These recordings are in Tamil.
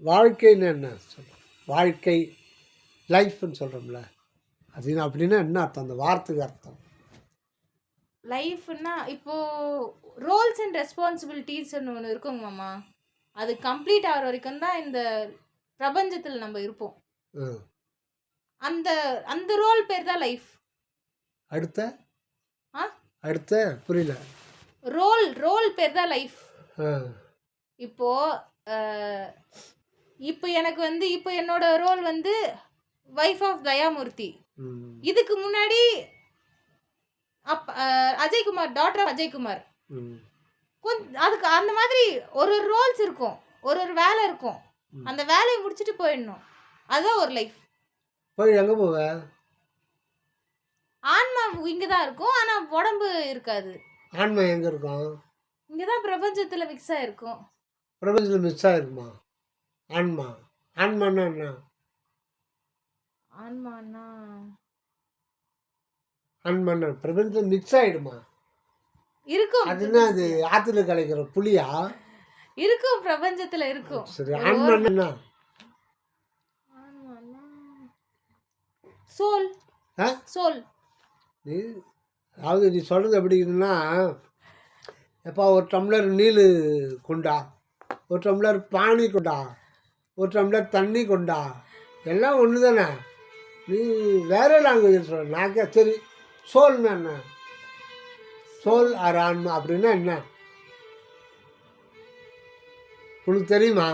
வாழ்க்கைன்னு என்ன சொல்கிறோம்? வாழ்க்கை லைஃப்னு சொல்கிறோம்ல, அது அப்படின்னா என்ன அர்த்தம்? அந்த வார்த்தைக்கு அர்த்தம் லைஃப்னா இப்போ ரோல்ஸ் அண்ட் ரெஸ்பான்சிபிலிட்டிஸ்னு ஒன்று இருக்குங்க மாமா. அது கம்ப்ளீட் ஆகிற வரைக்கும் தான் இந்த பிரபஞ்சத்தில் நம்ம இருப்போம். அந்த அந்த ரோல் பேர் தான் லைஃப். அடுத்த ஆ அடுத்த புரியல. ரோல் பேர் தான் லைஃப். இப்போ இப்போ எனக்கு வந்து இப்போ என்னோட ரோல் வந்து வைஃப் ஆஃப் தயாமூர்த்தி. இதுக்கு முன்னாடி அஜய்குமார், டாட்டர் ஆஃப் அஜய்குமார். அதுக்கு அந்த மாதிரி ஒரு ரோல்ஸ் இருக்கும், ஒரு வேலை இருக்கும். அந்த வேலையை முடிச்சுட்டு போயிடணும். அதுதான் ஒரு லைஃப். போய் எங்கே போவ? ஆன்மா இங்கே தான் இருக்கும், ஆனால் உடம்பு இருக்காது. ஆன்மா எங்கே இருக்கும்? இங்கே தான் பிரபஞ்சத்தில் மிக்ஸ் ஆகிருக்கும். பிரபஞ்சத்தில் மிக்ஸ் ஆகிருக்குமா ஆன்மா? ஆன்மான்னா என்ன? ஆன்மானா ஆன்மான்னா பிரபஞ்சத்தில் மிக்ஸ் ஆகிடுமா? இருக்கும். அதுன்னா அது ஆற்றுல கலைக்கிற புளியா? இருக்கும், பிரபஞ்சத்தில் இருக்கும். சரி, ஆன்மான்னா சோல். சோல். அதாவது நீ சொல்கிறது எப்படின்னா, எப்போ ஒரு டம்ளர் நீர் கொண்டா, ஒரு டம்ளர் பானி கொண்டா, ஒரு டம்ளர் தண்ணி கொண்டா, எல்லாம் ஒன்று தானே. நீ வேறு லாங்குவேஜ் சொல்ல. நாக்கே சரி, சோல்னா என்ன? சோல் ஆர் ஆன்மா அப்படின்னா என்ன உனக்கு தெரியுமா?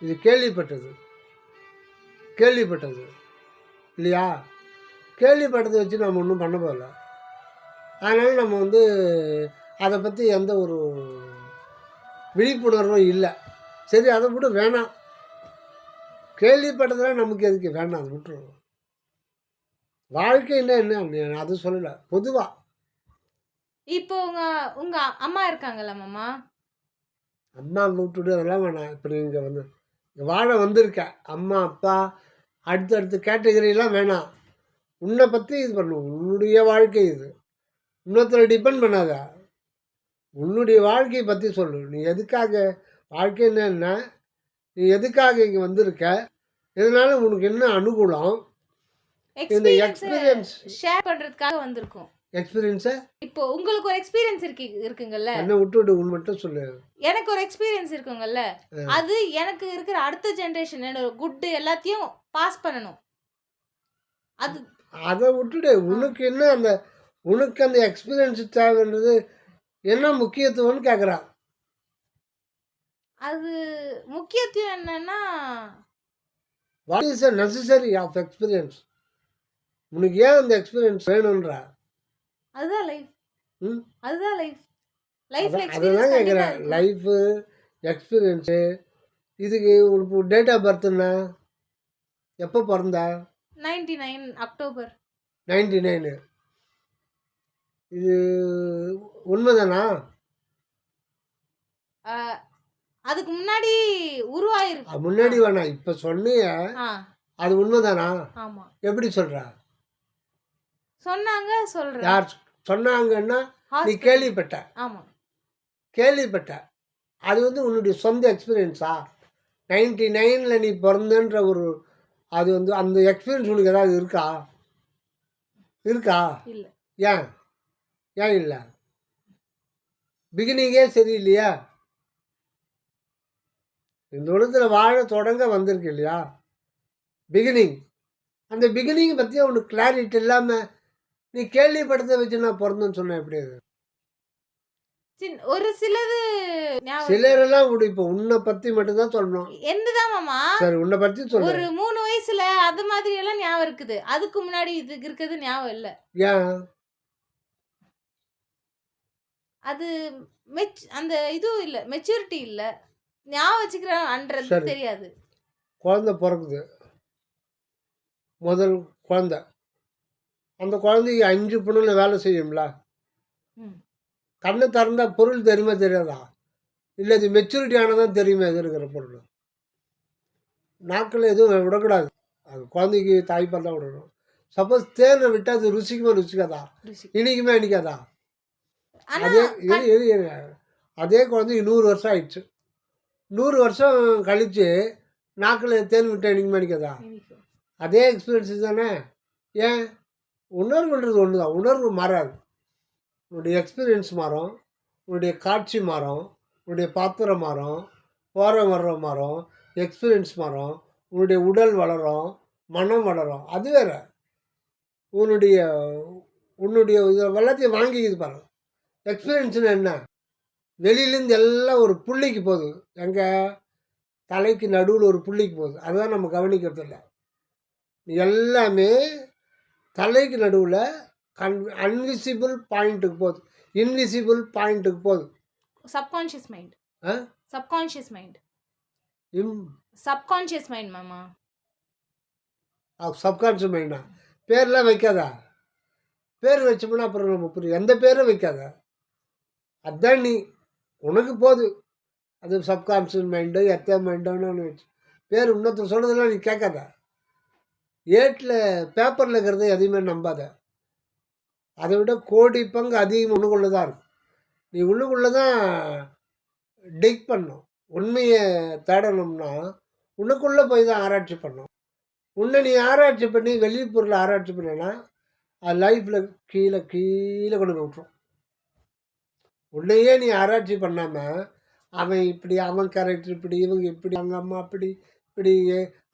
இது கேள்விப்பட்டது இல்லையா? கேள்விப்பட்டதை வச்சு நம்ம ஒன்றும் பண்ண போகல. அதனால் நம்ம வந்து அதை பற்றி எந்த ஒரு விழிப்புணர்வும் இல்லை. சரி, அதை விட வேணாம். கேள்விப்பட்டதெல்லாம் நமக்கு எதுக்கு வேணாம், அதை விட்டுருவோம். வாழ்க்கைன்னா என்ன அது சொல்லலை, பொதுவாக. இப்போ உங்க அம்மா இருக்காங்கல்ல மாமா, அம்மா விட்டுட்டு அதெல்லாம் வேணாம். இப்போ நீங்கள் வந்து வாழ வந்திருக்க அம்மா அப்பா அடுத்தடுத்த கேட்டகரியெலாம் வேணாம். உன்னை பற்றி இது பண்ணுவோம். உன்னுடைய வாழ்க்கை இது, இன்னொருத்தரை டிபெண்ட் பண்ணாத. உன்னுடைய வாழ்க்கையை பற்றி சொல்லு. நீ எதுக்காக வாழ்க்கைன்னு என்ன, நீ எதுக்காக இங்கே வந்திருக்க, இதனால உனக்கு என்ன அனுகூலம், இந்த எக்ஸ்பீரியன்ஸ் ஷேர் பண்ணுறதுக்காக வந்திருக்கோம். எக்ஸ்பீரியன்ஸை இப்போ உங்களுக்கு ஒரு எக்ஸ்பீரியன்ஸ் இருக்குங்கல்ல, என்ன விட்டுவிட்டு உன் மட்டும் சொல்லு. எனக்கு ஒரு எக்ஸ்பீரியன்ஸ் இருக்குங்கல்ல, அது எனக்கு இருக்கிற அடுத்த ஜென்ரேஷன் என்னோட குட் எல்லாத்தையும் பாஸ் பண்ணணும். அது அதை விட்டுடு. உனக்கு என்ன அந்த உனக்கு அந்த எக்ஸ்பீரியன்ஸ் தேவைன்றது என்ன முக்கியத்துவம்னு கேட்குறான். அது முக்கியத்துவம் என்னன்னா, what is the necessary of experience? உனக்கு ஏன் அந்த எக்ஸ்பீரியன்ஸ் வேணும்ன்றா? அதுதான் லைஃப். அதுதான் லைஃப். அதுதான் கேட்குறேன். Life experience. இதுக்கு உனக்கு டேட் ஆஃப் பர்த்னா எப்போ பிறந்தா? 99 அக்டோபர் 99. இது உண்மைதானா? அதுக்கு முன்னாடி உருவாயிருக்கு. முன்னாடி வேணாம், இப்போ சொன்னிய அது உண்மைதானா? ஆமாம். எப்படி சொல்கிறா? சொன்னாங்க, சொல்கிறேன். யார் சொன்னாங்கன்னா நீ கேள்விப்பட்ட? ஆமாம், கேள்விப்பட்ட. அது வந்து உன்னுடைய சொந்த எக்ஸ்பீரியன்ஸா? 99 நீ பிறந்தன்ற ஒரு அது வந்து அந்த எக்ஸ்பீரியன்ஸ் உனக்கு ஏதாவது இருக்கா? இல்லை. ஏன் இல்லை? பிகினிங்கே சரியில்லையா? இந்த உலகத்தில் வாழ தொடங்க வந்திருக்கு இல்லையா பிகினிங். அந்த பிகினிங் பற்றியே உனக்கு கிளாரிட்டி இல்லாமல் நீ கேள்விப்படுத்த வச்சு நான் பிறந்தேன்னு சொன்னேன். எப்படி அது? ஒரு சிலரெல்லாம் விடு. இப்போ உன்னை பற்றி மட்டும்தான் சொல்லணும். என்னதான் மாமா? சரி, உன்னை பற்றி சொல்லு. ஒரு 3 வயசுல அது மாதிரி எல்லாம் ஞாபகம் இருக்குது. அதுக்கு முன்னாடி இது இருக்குது ஞாபகம் இல்லை. ஏன்? அது அந்த இதுவும் இல்லை, மெச்சூரிட்டி இல்லை, ஞாபகம் வச்சுக்கிறேன்ன்றது தெரியாது. குழந்தை பிறகுது, முதல் குழந்தை. அந்த குழந்தைக்கு 5 பொண்ணுல வேலை செய்யும்ல. கண்ணை திறந்தா பொருள் தெரியுமா தெரியாதா? இல்லை அது மெச்சூரிட்டி ஆனதான் தெரியுமா எது இருக்கிற பொருள்? நாட்கள் எதுவும் விடக்கூடாது. அது குழந்தைக்கு தாய்ப்பால் தான் விடணும். சப்போஸ் தேனை விட்டால் அது ருசிக்குமா ருசிக்காதா? இனிக்குமா இனிக்காதா? அதே குழந்தைக்கு 100 வருஷம் ஆயிடுச்சு. 100 வருஷம் கழித்து நாக்கில் தேன் விட்டு எனக்கு மடிக்கதா? இனிக்கும். அதே எக்ஸ்பீரியன்ஸு தானே. ஏன்? உணர்வுன்றது ஒன்று தான். உணர்வு மாறாது. உன்னுடைய எக்ஸ்பீரியன்ஸ் மாறும், உன்னுடைய காட்சி மாறும், உன்னுடைய பாத்திரம் மாறும், போகிற வர்ற மாறும், எக்ஸ்பீரியன்ஸ் மாறும், உன்னுடைய உடல் வளரும், மனம் வளரும். அது வேறு. உன்னுடைய உன்னுடைய இது எல்லாத்தையும் வாங்கிக்குது பாருங்க. எக்ஸ்பீரியன்ஸ்னு என்ன? வெளியிலேருந்து எல்லாம் ஒரு புள்ளிக்கு போகுது. எங்கே? தலைக்கு நடுவில் ஒரு புள்ளிக்கு போகுது. அதுதான் நம்ம கவனிக்கிறது இல்லை. எல்லாமே தலைக்கு நடுவில் அன்விசிபிள் பாயிண்ட்டுக்கு போகுது, இன்விசிபிள் பாயிண்ட்டுக்கு போகுது. Subconscious mind. Ah subconscious mind. இம் சப்கான்ஷியஸ் மைண்ட் மாமா. சப்கான்ஷியஸ் மைண்டா? பேர்லாம் வைக்காதா? பேர் வச்சோம்னா அப்புறம் நம்ம புரியும். எந்த பேரும் வைக்காத. அதுதான் நீ உனக்கு போகுது. அது சப்கான்ஷியஸ் மைண்டு, எத்த மைண்டுன்னு ஒன்று வச்சு பேர் இன்னொருத்தர் சொல்கிறதெல்லாம் நீ கேட்காத. ஏட்டில் பேப்பரில் இருக்கிறத எதையுமே நம்பாத. அதை விட கோடி பங்கு அதிகம் உள்ளுக்குள்ளே தான் இருக்கும். நீ உள்ளுக்குள்ளே தான் டிக் பண்ணும். உண்மையை தேடணும்னா உனக்குள்ளே போய் தான் ஆராய்ச்சி பண்ணும். உன்னை நீ ஆராய்ச்சி பண்ணி வெளிப்பொருளை ஆராய்ச்சி பண்ணினா அது லைஃப்பில் கீழே கீழே கொண்டு போய் விட்டுரும். உன்னையே நீ ஆராய்ச்சி பண்ணாமல் அவன் இப்படி, அவன் கேரக்டர் இப்படி, இவங்க இப்படி, அவங்க அம்மா அப்படி, இப்படி,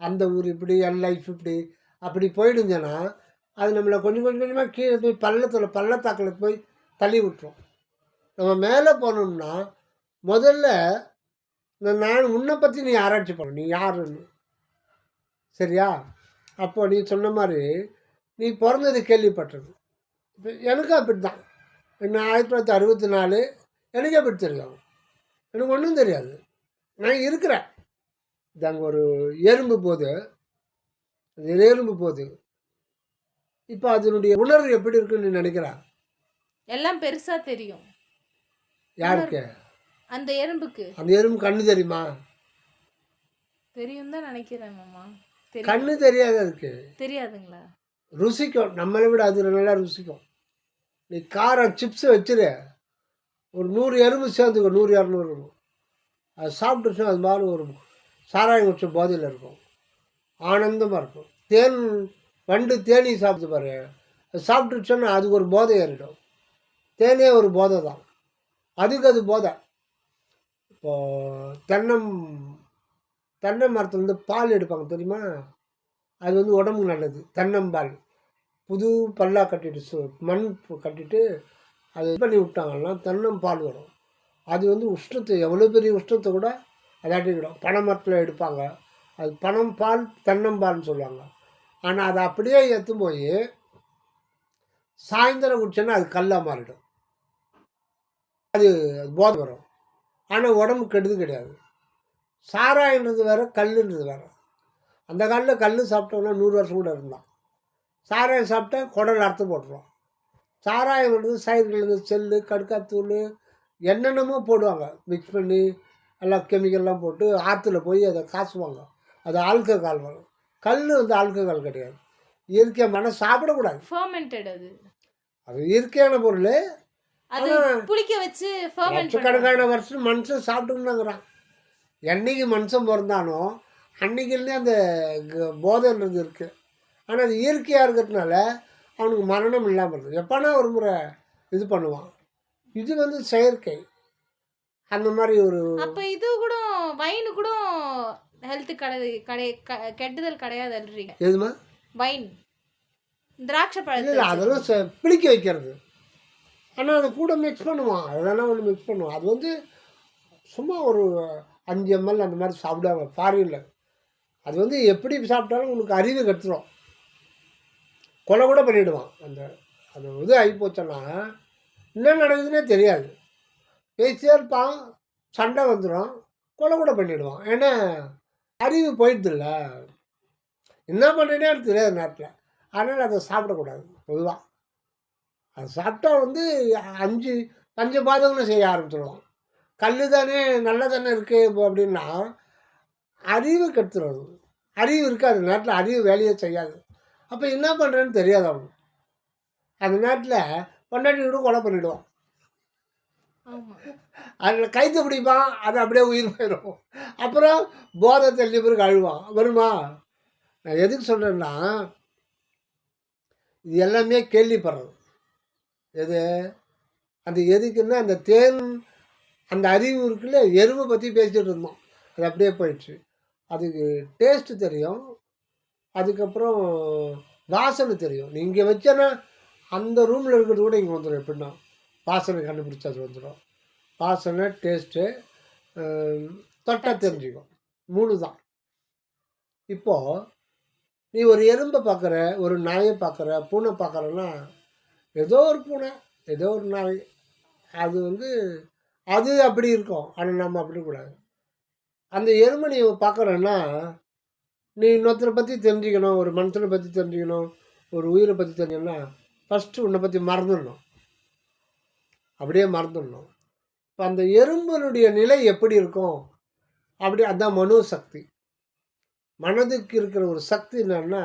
அந்த ஊர் இப்படி, என் லைஃப் இப்படி, அப்படி போயிடுங்கன்னா அது நம்மளை கொஞ்சம் கொஞ்சமாக கீழே போய் பள்ளத்தாக்கில் போய் தள்ளி விட்டுரும். நம்ம மேலே போனோம்னா முதல்ல நான் உன்னை பற்றி நீ ஆராய்ச்சி பண்ணணும். நீ யாருன்னு. சரியா? அப்போ நீ சொன்ன மாதிரி நீ பிறந்தது கேள்விப்பட்டது. இப்போ எனக்கும் அப்படி தான். நான் 1964 எனக்கே அப்படி தெரியும். எனக்கு ஒன்றும் தெரியாது. நான் இருக்கிறேன். இது அங்கே ஒரு எறும்பு போகுது. அது எறும்பு போகுது. இப்போ அதனுடைய உணர்வு எப்படி இருக்குன்னு நீ நினைக்கிறா? எல்லாம் பெருசா தெரியும். யாருக்கு? அந்த எறும்புக்கு. அந்த எறும்பு கண்ணு தெரியுமா? தெரியும் தான் நினைக்கிறேன் மாமா. கண்ணு தெரியாது அதுக்கு. தெரியாதுங்களா? ருசிக்கும். நம்மளை விட அது நல்லா ருசிக்கும். நீ காரம் சிப்ஸு வச்சுரு, ஒரு 100 எறும்பு சேர்ந்துக்கும், 100 200 இருக்கும். அது சாப்பிட்டுச்சுன்னா அது மாதிரி ஒரு சாராயம் குடிச்ச போதையில் இருக்கும். ஆனந்தமாக இருக்கும். தேன் வண்டு தேனி சாப்பிட்டு பாரு, அது சாப்பிட்டுச்சோன்னா அதுக்கு ஒரு போதை ஏறிடும். தேனே ஒரு போதை தான். அதுக்கு அது போதை. இப்போது தென்னை மரத்துலேருந்து பால் எடுப்பாங்க தெரியுமா? அது வந்து உடம்புக்கு நல்லது. தென்னம்பால் புது பல்லாக கட்டிட்டு மண் கட்டிட்டு அது இது பண்ணி விட்டாங்கன்னா தென்னம்பால் வரும். அது வந்து உஷ்ணத்தை, எவ்வளோ பெரிய உஷ்ணத்தை கூட அதாட்டிக்கிடும். பனை மரத்தில் எடுப்பாங்க. அது பனம் பால், தென்னம்பால்னு சொல்லுவாங்க. ஆனால் அதை அப்படியே எடுத்து போய் சாயந்தரம் குடிச்சோன்னா அது கல்லாக மாறிடும். அது போதை வரும். ஆனால் உடம்பு கெடுது கிடையாது. சாராயன்றது வேறு, கல்லுன்றது வேறு. அந்த காலில் கல் சாப்பிட்டோம்னா 100 வருஷம் கூட இருந்தான். சாராயம் சாப்பிட்டா குடல் அறுத்து போட்டுருவோம். சாராயம் வந்து சைடுலேருந்து செல்லு, கடுக்காத்தூள் என்னென்னமோ போடுவாங்க. மிக்ஸ் பண்ணி எல்லாம் கெமிக்கல்லாம் போட்டு ஆற்றுல போய் அதை காசுவாங்க. அது ஆல்கஹால் வரும். கல் வந்து ஆல்கஹால் கிடையாது. இயற்கையாக மனம் சாப்பிடக்கூடாது. ஃபர்மெண்டட் அது. அது இயற்கையான பொருள். அது புளிக்க வச்சு ஃபர்மெண்ட் லட்சக்கணக்கான வருஷம் மனுஷன் சாப்பிட்டுருந்தாங்கிறான். என்னைக்கு மனுஷன் பிறந்தானோ அன்னைக்குலேருந்தே அந்த போதைன்றது இருக்குது. ஆனால் அது இயற்கையாக இருக்கிறதுனால அவனுக்கு மரணம் இல்லாமல் இருக்குது. எப்போனா ஒரு முறை இது பண்ணுவான். இது வந்து செயற்கை. அந்த மாதிரி ஒரு அப்போ இது கூட வைன் கூட ஹெல்த்து கெட்டுதல் கிடையாது அல்றீங்க. எதுமா? வைன், திராட்சை இல்லை பழத்தில் இல்லை, அதெல்லாம் பிடிக்க வைக்கிறது. ஆனால் அது கூட மிக்ஸ் பண்ணுவான். அதெல்லாம் ஒன்று மிக்ஸ் பண்ணுவான். அது வந்து சும்மா ஒரு 5 ml அந்த மாதிரி சாப்பிடுவாங்க ஃபாரினில். அது வந்து எப்படி சாப்பிட்டாலும் உனக்கு அறிவு கற்றுரும். கொலை கூட பண்ணிவிடுவான். அந்த அது இது ஆகிப்போச்சோன்னா என்ன நடக்குதுன்னே தெரியாது. பேசியே இருப்பான், சண்டை வந்துடும், கொலை கூட பண்ணிவிடுவான். ஏன்னா அறிவு போயிடுதில்ல. என்ன பண்ணுறேனே எனக்கு தெரியாது நேரத்தில். அதனால் அதை சாப்பிடக்கூடாது பொதுவாக. அது சாப்பிட்டா வந்து 5 பஞ்சபாதங்களும் செய்ய ஆரம்பிச்சிடுவான். கல் தானே நல்லா தானே இருக்குது அப்படின்னா அறிவு கெடுத்துடும். அறிவு இருக்காது நேரத்தில், அறிவு வேலையே செய்யாது. அப்போ என்ன பண்ணுறேன்னு தெரியாது அவனுக்கு. அந்த நேரத்தில் பொண்டாட்டி கூட கொலை பண்ணிவிடுவான். ஆமா. அதில் கைத்து பிடிப்பான், அது அப்படியே உயிர் போயிடும். அப்புறம் போதை தெளிஞ்ச பிறகு அழுவான். வருமா? நான் எதுக்கு சொல்கிறேன்னா, இது எல்லாமே கேள்விப்படுறது. எது? அது எதுக்குன்னா, அந்த தேன் அந்த அறிவு இருக்குல்ல, எறும்பை பற்றி பேசிகிட்டு இருந்தோம். அது அப்படியே போயிடுச்சு. அதுக்கு டேஸ்ட்டு தெரியும். அதுக்கப்புறம் வாசனை தெரியும். நீ இங்கே வச்சேன்னா, அந்த ரூமில் இருக்கிறது கூட இங்கே வந்துடும். எப்படின்னா வாசனை கண்டுபிடிச்சா அது வந்துடும். வாசனை, டேஸ்ட்டு, தொட்டா டச்சு. தெரிஞ்சுக்கும். 3 தான். இப்போது நீ ஒரு எறும்பை பார்க்குற, ஒரு நாயை பார்க்குற, பூனை பார்க்குறன்னா, ஏதோ ஒரு பூனை, ஏதோ ஒரு நாய், அது வந்து அது அப்படி இருக்கும். ஆனால் நம்ம அப்படி கூடாது. அந்த எறும்பை நீ பார்க்குறன்னா, நீ இன்னொருத்தரை பற்றி தெரிஞ்சுக்கணும், ஒரு மனுஷனை பற்றி தெரிஞ்சுக்கணும், ஒரு உயிரை பற்றி தெரிஞ்சுக்கணும்னா, ஃபஸ்ட்டு உன்னை பற்றி மறந்துடணும். அப்படியே மறந்துடணும். இப்போ அந்த எறும்பனுடைய நிலை எப்படி இருக்கும்? அப்படி அதான் மனோசக்தி. மனதுக்கு இருக்கிற ஒரு சக்தி என்னன்னா,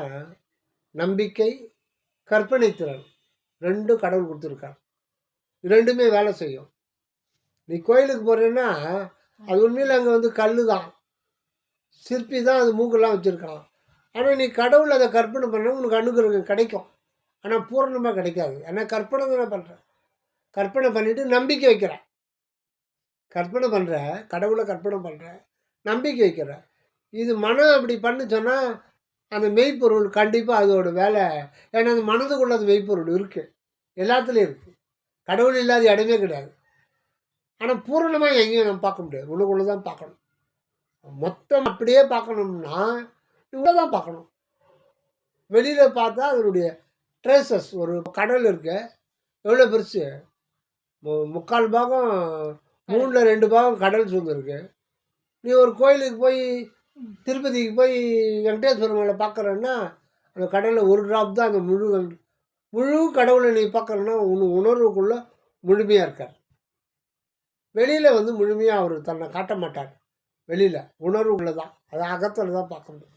நம்பிக்கை, கற்பனை திறன். 2ம் கடவுள் கொடுத்துருக்கார். 2மே வேலை செய்யும். நீ கோயிலுக்கு போகிறேன்னா, அது உண்மையில் அங்கே வந்து கல் தான், சிற்பி தான், அது மூக்கெல்லாம் வச்சுருக்கான். ஆனால் நீ கடவுள் அதை கற்பனை பண்ண உனக்கு அனுகிரகம் கிடைக்கும். ஆனால் பூரணமாக கிடைக்காது. ஏன்னா கற்பனை தானே பண்ணுற. கற்பனை பண்ணிவிட்டு நம்பிக்கை வைக்கிற. கற்பனை பண்ணுற, கடவுளை கற்பனை பண்ணுற, நம்பிக்கை வைக்கிற. இது மனம் அப்படி பண்ணு சொன்னால், அந்த மெய்ப்பொருள் கண்டிப்பாக அதோட வேலை. ஏன்னா அந்த மனதுக்குள்ள அது மெய்ப்பொருள் இருக்குது. எல்லாத்துலேயும் இருக்குது. கடவுள் இல்லாத இடமே கிடையாது. ஆனால் பூரணமாக எங்கேயும் நம்ம பார்க்க முடியாது. உனக்குள்ளே தான் பார்க்கணும். மொத்தம் அப்படியே பார்க்கணும்னா இவ்வளோ தான் பார்க்கணும். வெளியில் பார்த்தா அதனுடைய ட்ரேசஸ். ஒரு கடல் இருக்கு, எவ்வளோ பெருசு, 3/4 பாகம், 3ல் 2 பாகம் கடல் சூழ்ந்துருக்கு. நீ ஒரு கோயிலுக்கு போய், திருப்பதிக்கு போய் வெங்கடேஸ்வர மலை பார்க்குறேன்னா, அந்த கடலில் ஒரு ட்ராப் தான் அந்த முழு கடவுளை நீ பார்க்குறேன்னா உணர்வுக்குள்ளே முழுமையாக இருக்கார். வெளியில் வந்து முழுமையாக அவர் தன்னை காட்ட மாட்டார். வெளியில் உணர்வுக்குள்ளே தான், அதை அகத்தில் தான் பார்க்க முடியும்.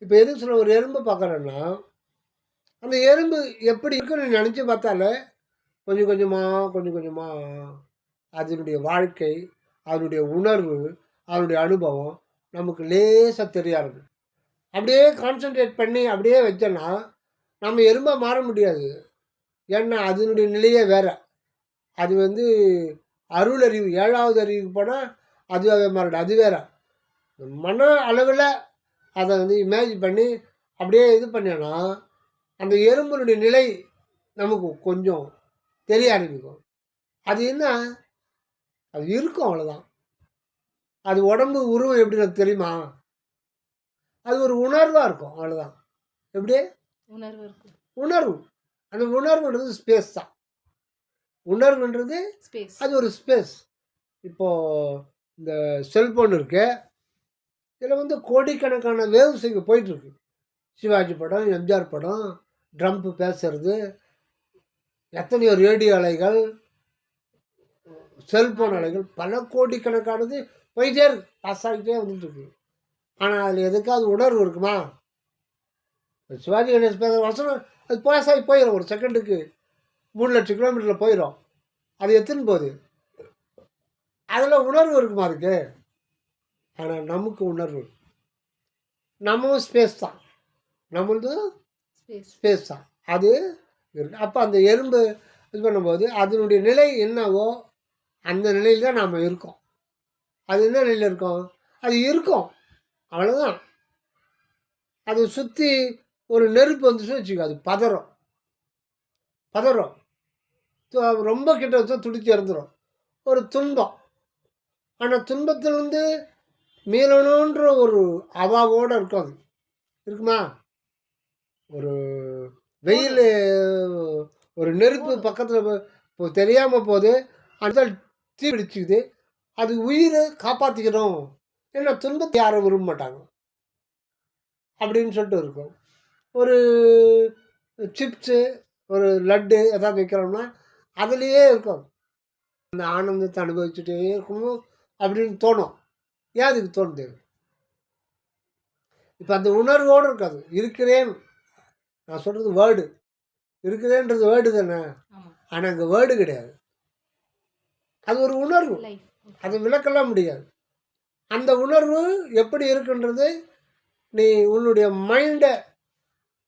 இப்போ எதுக்கு சொல்ல, ஒரு எறும்பை பார்க்குறேன்னா, அந்த எறும்பு எப்படி இருக்குன்னு நினச்சி பார்த்தாலே கொஞ்சம் கொஞ்சமாக அதனுடைய வாழ்க்கை, அதனுடைய உணர்வு, அதனுடைய அனுபவம் நமக்கு லேசாக தெரிய ஆரம்பிக்கும். அப்படியே கான்சன்ட்ரேட் பண்ணி அப்படியே வச்சோன்னா நம்ம எறும்பாக மாற முடியாது. ஏன்னா அதனுடைய நிலையே வேறு. அது வந்து அருளறிவு, 7வது அறிவுக்கு போனால் அதுவாகவே மாறிடும். அது வேறு. மன அளவில் அதை வந்து இமேஜின் பண்ணி அப்படியே இது பண்ணோன்னா அந்த எறும்பினுடைய நிலை நமக்கு கொஞ்சம் தெரிய ஆரம்பிக்கும். அது என்ன, அது இருக்கும், அவ்வளோதான். அது உடம்பு உருவம் எப்படி எனக்கு தெரியுமா? அது ஒரு உணர்வாக இருக்கும், அவ்வளோதான். எப்படி உணர்வு இருக்கும். உணர்வு. அந்த உணர்வுன்றது ஸ்பேஸ் தான். உணர்வுன்றது ஸ்பேஸ். அது ஒரு ஸ்பேஸ். இப்போது இந்த செல்ஃபோன் இருக்கு, இதில் வந்து கோடிக்கணக்கான வேவ்ஸ் இங்கே போயிட்டுருக்கு. சிவாஜி படம், எம்ஜிஆர் படம், ட்ரம்ப் பேசுறது, எத்தனையோ ரேடியோ அலைகள், செல்ஃபோன் அலைகள், பல கோடிக்கணக்கானது போயிட்டே இருக்கு, பாஸ் ஆகிட்டே வந்துட்டுருக்கு. ஆனால் அதில் எதுக்காவது உணர்வு இருக்குமா? சிவாஜி கணேஷ் பேசுகிற வசனம் அது பாஸ் ஆகி போயிடும். ஒரு செகண்டுக்கு 3 லட்சம் கிலோமீட்டரில் போயிடும். அது எத்தனை போகுது? அதில் உணர்வு இருக்குமா அதுக்கு? ஆனால் நமக்கு உணர்வு, நம்மளும் ஸ்பேஸ் தான், நம்மளதும் ஸ்பேஸ் தான். அது இருக்கு. அப்போ அந்த எறும்பு இது பண்ணும்போது அதனுடைய நிலை என்னவோ அந்த நிலையில் தான் நாம் இருக்கோம். அது என்ன நிலையில் இருக்கோம்? அது இருக்கும், அவ்வளோதான். அது சுற்றி ஒரு நெருப்பு வந்துச்சுன்னு வச்சுக்கோ, அது பதறும். ரொம்ப கிட்ட வச்சா துடிச்சு இறந்துடும். ஒரு துன்பம், ஆனால் துன்பத்திலேருந்து மீளணுன்ற ஒரு அவாவோடு இருக்கும். அது இருக்குமா? ஒரு வெயில், ஒரு நெருப்பு பக்கத்தில் இப்போ தெரியாமல் போகுது, அந்த தீ பிடிச்சிக்குது, அது உயிரை காப்பாற்றிக்கணும். ஏன்னா துன்பத்தை யாரும் விரும்ப மாட்டாங்க அப்படின்னு சொல்லிட்டு இருக்கும். ஒரு சிப்ஸு, ஒரு லட்டு எதாவது வைக்கிறோம்னா அதுலேயே இருக்கும், அந்த ஆனந்தத்தை அனுபவிச்சுட்டே இருக்கணும் அப்படின்னு தோணும். ஏன் அதுக்கு தோணுது? இப்போ அந்த உணர்வோடு இருக்காது. இருக்கிறேன், நான் சொல்கிறது வேர்டு, இருக்கிறேன்றது வேர்டு தானே. ஆனால் அங்கே வேர்டு கிடையாது. அது ஒரு உணர்வு, லைஃப். அது விளக்கலாம் முடியாது. அந்த உணர்வு எப்படி இருக்குன்றது நீ உன்னுடைய மைண்டை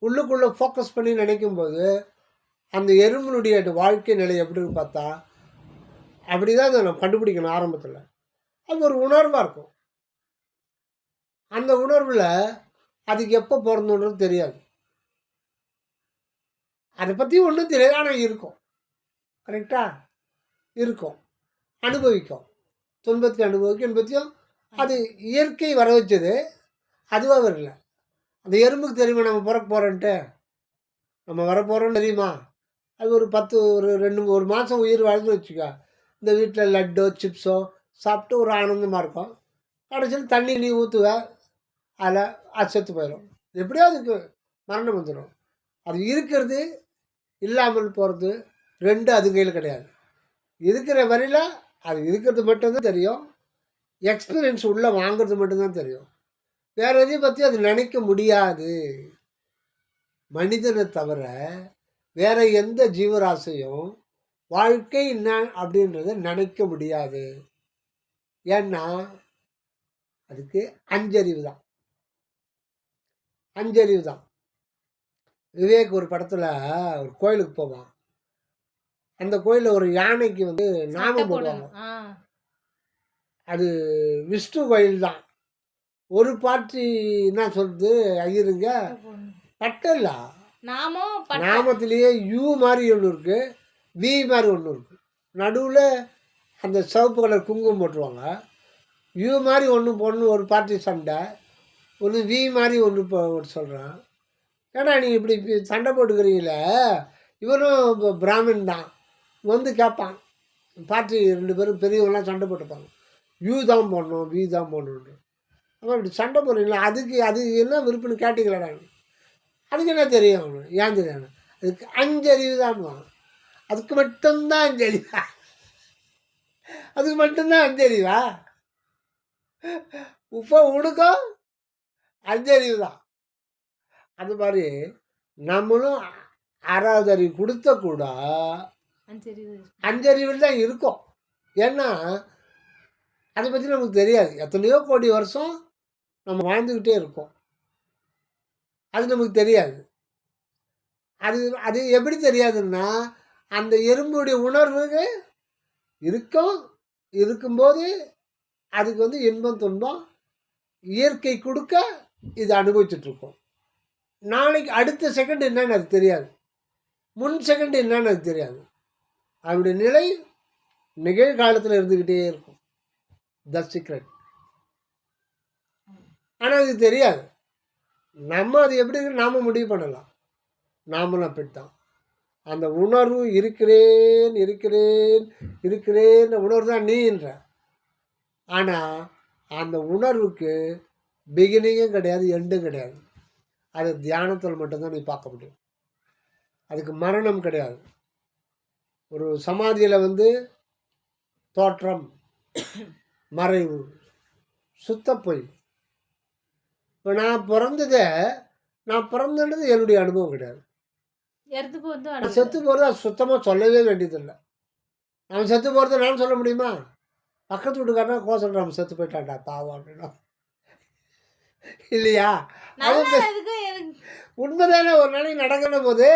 உள்ளுக்குள்ளே ஃபோக்கஸ் பண்ணி நினைக்கும்போது அந்த எறும்பினுடைய வாழ்க்கை நிலை எப்படின்னு பார்த்தா அப்படி தான் அதை நம்ம கண்டுபிடிக்கணும் ஆரம்பத்தில். அது ஒரு உணர்வாக இருக்கும். அந்த உணர்வில் அதுக்கு எப்போ பிறந்தோன்றது தெரியாது, அதை பற்றி ஒன்றும் தெரியாது. ஆனால் இருக்கும், கரெக்டாக இருக்கும், அனுபவிக்கும், துன்பத்தை அனுபவிக்கும், இன்பத்தையும். அது இயற்கை வர வச்சது, அதுவாக வரல. அந்த எறும்புக்கு தெரியுமா நம்ம பிறக்க போகிறோன்ட்டு, நம்ம வரப்போகிறோன்னு தெரியுமா? அது ஒரு 10 ஒரு மாதம் உயிர் வாழ்ந்து வச்சுக்க. இந்த வீட்டில் லட்டோ சிப்ஸோ சாப்பிட்டு ஒரு ஆனந்தமாக இருக்கும். கடைசியில் தண்ணி நீ ஊற்றுவ, அதில் அது செத்து போயிடும். எப்படியோ அதுக்கு மரணம் வந்துடும். அது இருக்கிறது இல்லாமல் போகிறது ரெண்டு அது கையில் கிடையாது. இருக்கிற வரையில் அது இருக்கிறது மட்டும்தான் தெரியும். எக்ஸ்பீரியன்ஸ் உள்ளே வாங்கிறது மட்டும்தான் தெரியும். வேறு எதையும் பற்றி அது நினைக்க முடியாது. மனிதனை தவிர வேறு எந்த ஜீவராசியும் வாழ்க்கை என்ன அப்படின்றத நினைக்க முடியாது. ஏன்னா அதுக்கு அஞ்சறிவு தான், அஞ்சறிவு தான். விவேக் ஒரு படத்தில் ஒரு கோயிலுக்கு போவான். அந்த கோயிலில் ஒரு யானைக்கு வந்து நாமம் போடுவாங்க. அது விஷ்ணு கோயில் தான். ஒரு பாட்டி என்ன சொல்லுது ஐயருங்க, பட்டல்ல நாமத்திலேயே யூ மாதிரி ஒன்று இருக்குது, வி மாதிரி ஒன்று இருக்குது. நடுவில் அந்த சிவப்பு கலர் குங்குமம் போட்டுருவாங்க. யூ மாதிரி ஒன்று பொண்ணு ஒரு பார்ட்டி சண்டை, ஒன்று வி மாதிரி ஒன்று சொல்கிறான். ஏன்னா நீங்கள் இப்படி சண்டை போட்டுக்கிறீங்களே, இவனும் பிராமின் தான் வந்து கேட்பான். பார்ட்டி 2 பேரும் பெரியவங்களாம் சண்டை போட்டுப்பாங்க, யூ தான் போடணும் வி தான் போடணுன்னு. அப்போ இப்படி சண்டை போடுறீங்களா, அது என்ன விருப்பம்னு கேட்டீங்களா? அதுக்கு என்ன தெரியும் அவனு, ஏன் தெரியும்? அதுக்கு அஞ்சறிவு தான். அதுக்கு மட்டும்தான் அஞ்சறிவா? அதுக்கு மட்டும்தான் அஞ்சறிவா? இப்போ உனக்கும் அஞ்சறிவு தான். அது மாதிரி நம்மளும் 6வது அறிவு கொடுத்த கூட அஞ்சறிவில் தான் இருக்கும். ஏன்னா அதை பற்றி நமக்கு தெரியாது. எத்தனையோ கோடி வருஷம் நம்ம வாழ்ந்துக்கிட்டே இருக்கோம், அது நமக்கு தெரியாது. அது எப்படி தெரியாதுன்னா, அந்த எறும்புடைய உணர்வுக்கு இருக்கும்போது அதுக்கு வந்து இன்பம் துன்பம் இயற்கை கொடுக்க இது அனுபவிச்சுட்ருக்கோம். நாளைக்கு அடுத்த செகண்ட் என்னன்னு அது தெரியாது, முன் செகண்ட் என்னன்னு அது தெரியாது. அவருடைய நிலை நிகழ்காலத்தில் இருந்துக்கிட்டே இருக்கும். The secret. ஆனால் அது தெரியாது. நம்ம அது எப்படி இருக்கு நாம் முடிவு பண்ணலாம். நாமளும் அப்படித்தான். அந்த உணர்வு இருக்கிறேன் இருக்கிறேன் இருக்கிறேன் உணர்வு தான் நீன்ற. ஆனால் அந்த உணர்வுக்கு பிகினிங்கும் கிடையாது, எண்டும் கிடையாது. அது தியானத்தில் மட்டும்தான் நீ பார்க்க முடியும். அதுக்கு மரணம் கிடையாது. ஒரு சமாதியில் வந்து தோற்றம் மறைவு சுத்த பொய். இப்போ நான் பிறந்தது என்னுடைய அனுபவம் கிடையாது. செத்து போகிறது அது சுத்தமாக சொல்லவே வேண்டியதில்லை. நம்ம செத்து போகிறத நான் சொல்ல முடியுமா? பக்கத்து வீட்டுக்காரனா கோசம் நம்ம செத்து போயிட்டான்டா பாவம் அப்படின்னா இல்லையா? உண்மைதானே, ஒரு நாளைக்கு நடக்கிற போது.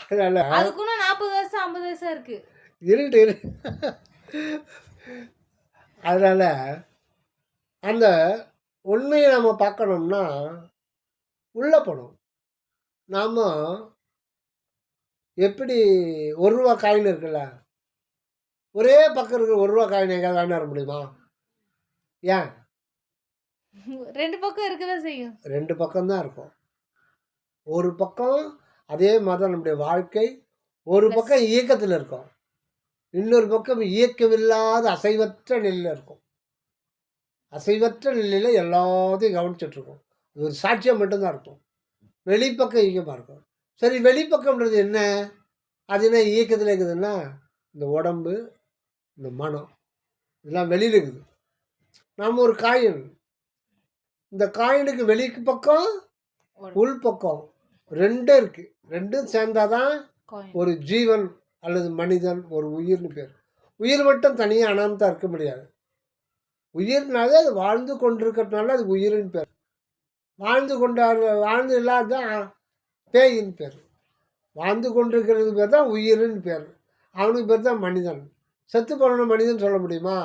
அதனால 40 வருஷம் 50 வருஷம் இருக்கு இருக்கு. அதனால அந்த உண்மையை நம்ம பார்க்கணும்னா உள்ளே போகணும். நாம் எப்படி 1 ரூபா காயின் இருக்குல்ல, ஒரே பக்கம் இருக்கிற 1 ரூபா காயின் எங்கேயாவது வாங்கி வர முடியுமா? ஏன்? 2 பக்கம் இருக்கதான் செய்யும். 2 பக்கம்தான் இருக்கும். ஒரு பக்கம் அதே மாதிரி நம்முடைய வாழ்க்கை, ஒரு பக்கம் இயக்கத்தில் இருக்கும், இன்னொரு பக்கம் இயக்கமில்லாத அசைவற்ற நிலையில் இருக்கும். அசைவற்ற நிலையில் எல்லாத்தையும் கவனிச்சிட்ருக்கும். இது ஒரு சாட்சியம் மட்டும்தான் இருக்கும். வெளிப்பக்கம் இயக்கமாக இருக்கும். சரி, வெளிப்பக்கம்ன்றது என்ன? அது என்ன இயக்கத்தில் இருக்குதுன்னா, இந்த உடம்பு இந்த மனம் இதெல்லாம் வெளியில் இருக்குது. நாம் ஒரு காயின், இந்த காயினுக்கு வெளிக்கு பக்கம் உள் பக்கம் ரெண்டும் இருக்குது. ரெண்டும் சேர்ந்தாதான் ஒரு ஜீவன் அல்லது மனிதன், ஒரு உயிர்னு பேர். உயிர் மட்டும் தனியாக அனாமத்தாக இருக்க முடியாது. உயிர்னாலே அது வாழ்ந்து கொண்டிருக்கிறதுனால அது உயிரின் பேர். வாழ்ந்து இல்லாதான் பேயின் பேர். வாழ்ந்து கொண்டிருக்கிறது பேர் தான் உயிரின் பேர். அவனுக்கு பேர் தான் மனிதன். செத்து போன மனிதன் சொல்ல முடியுமா?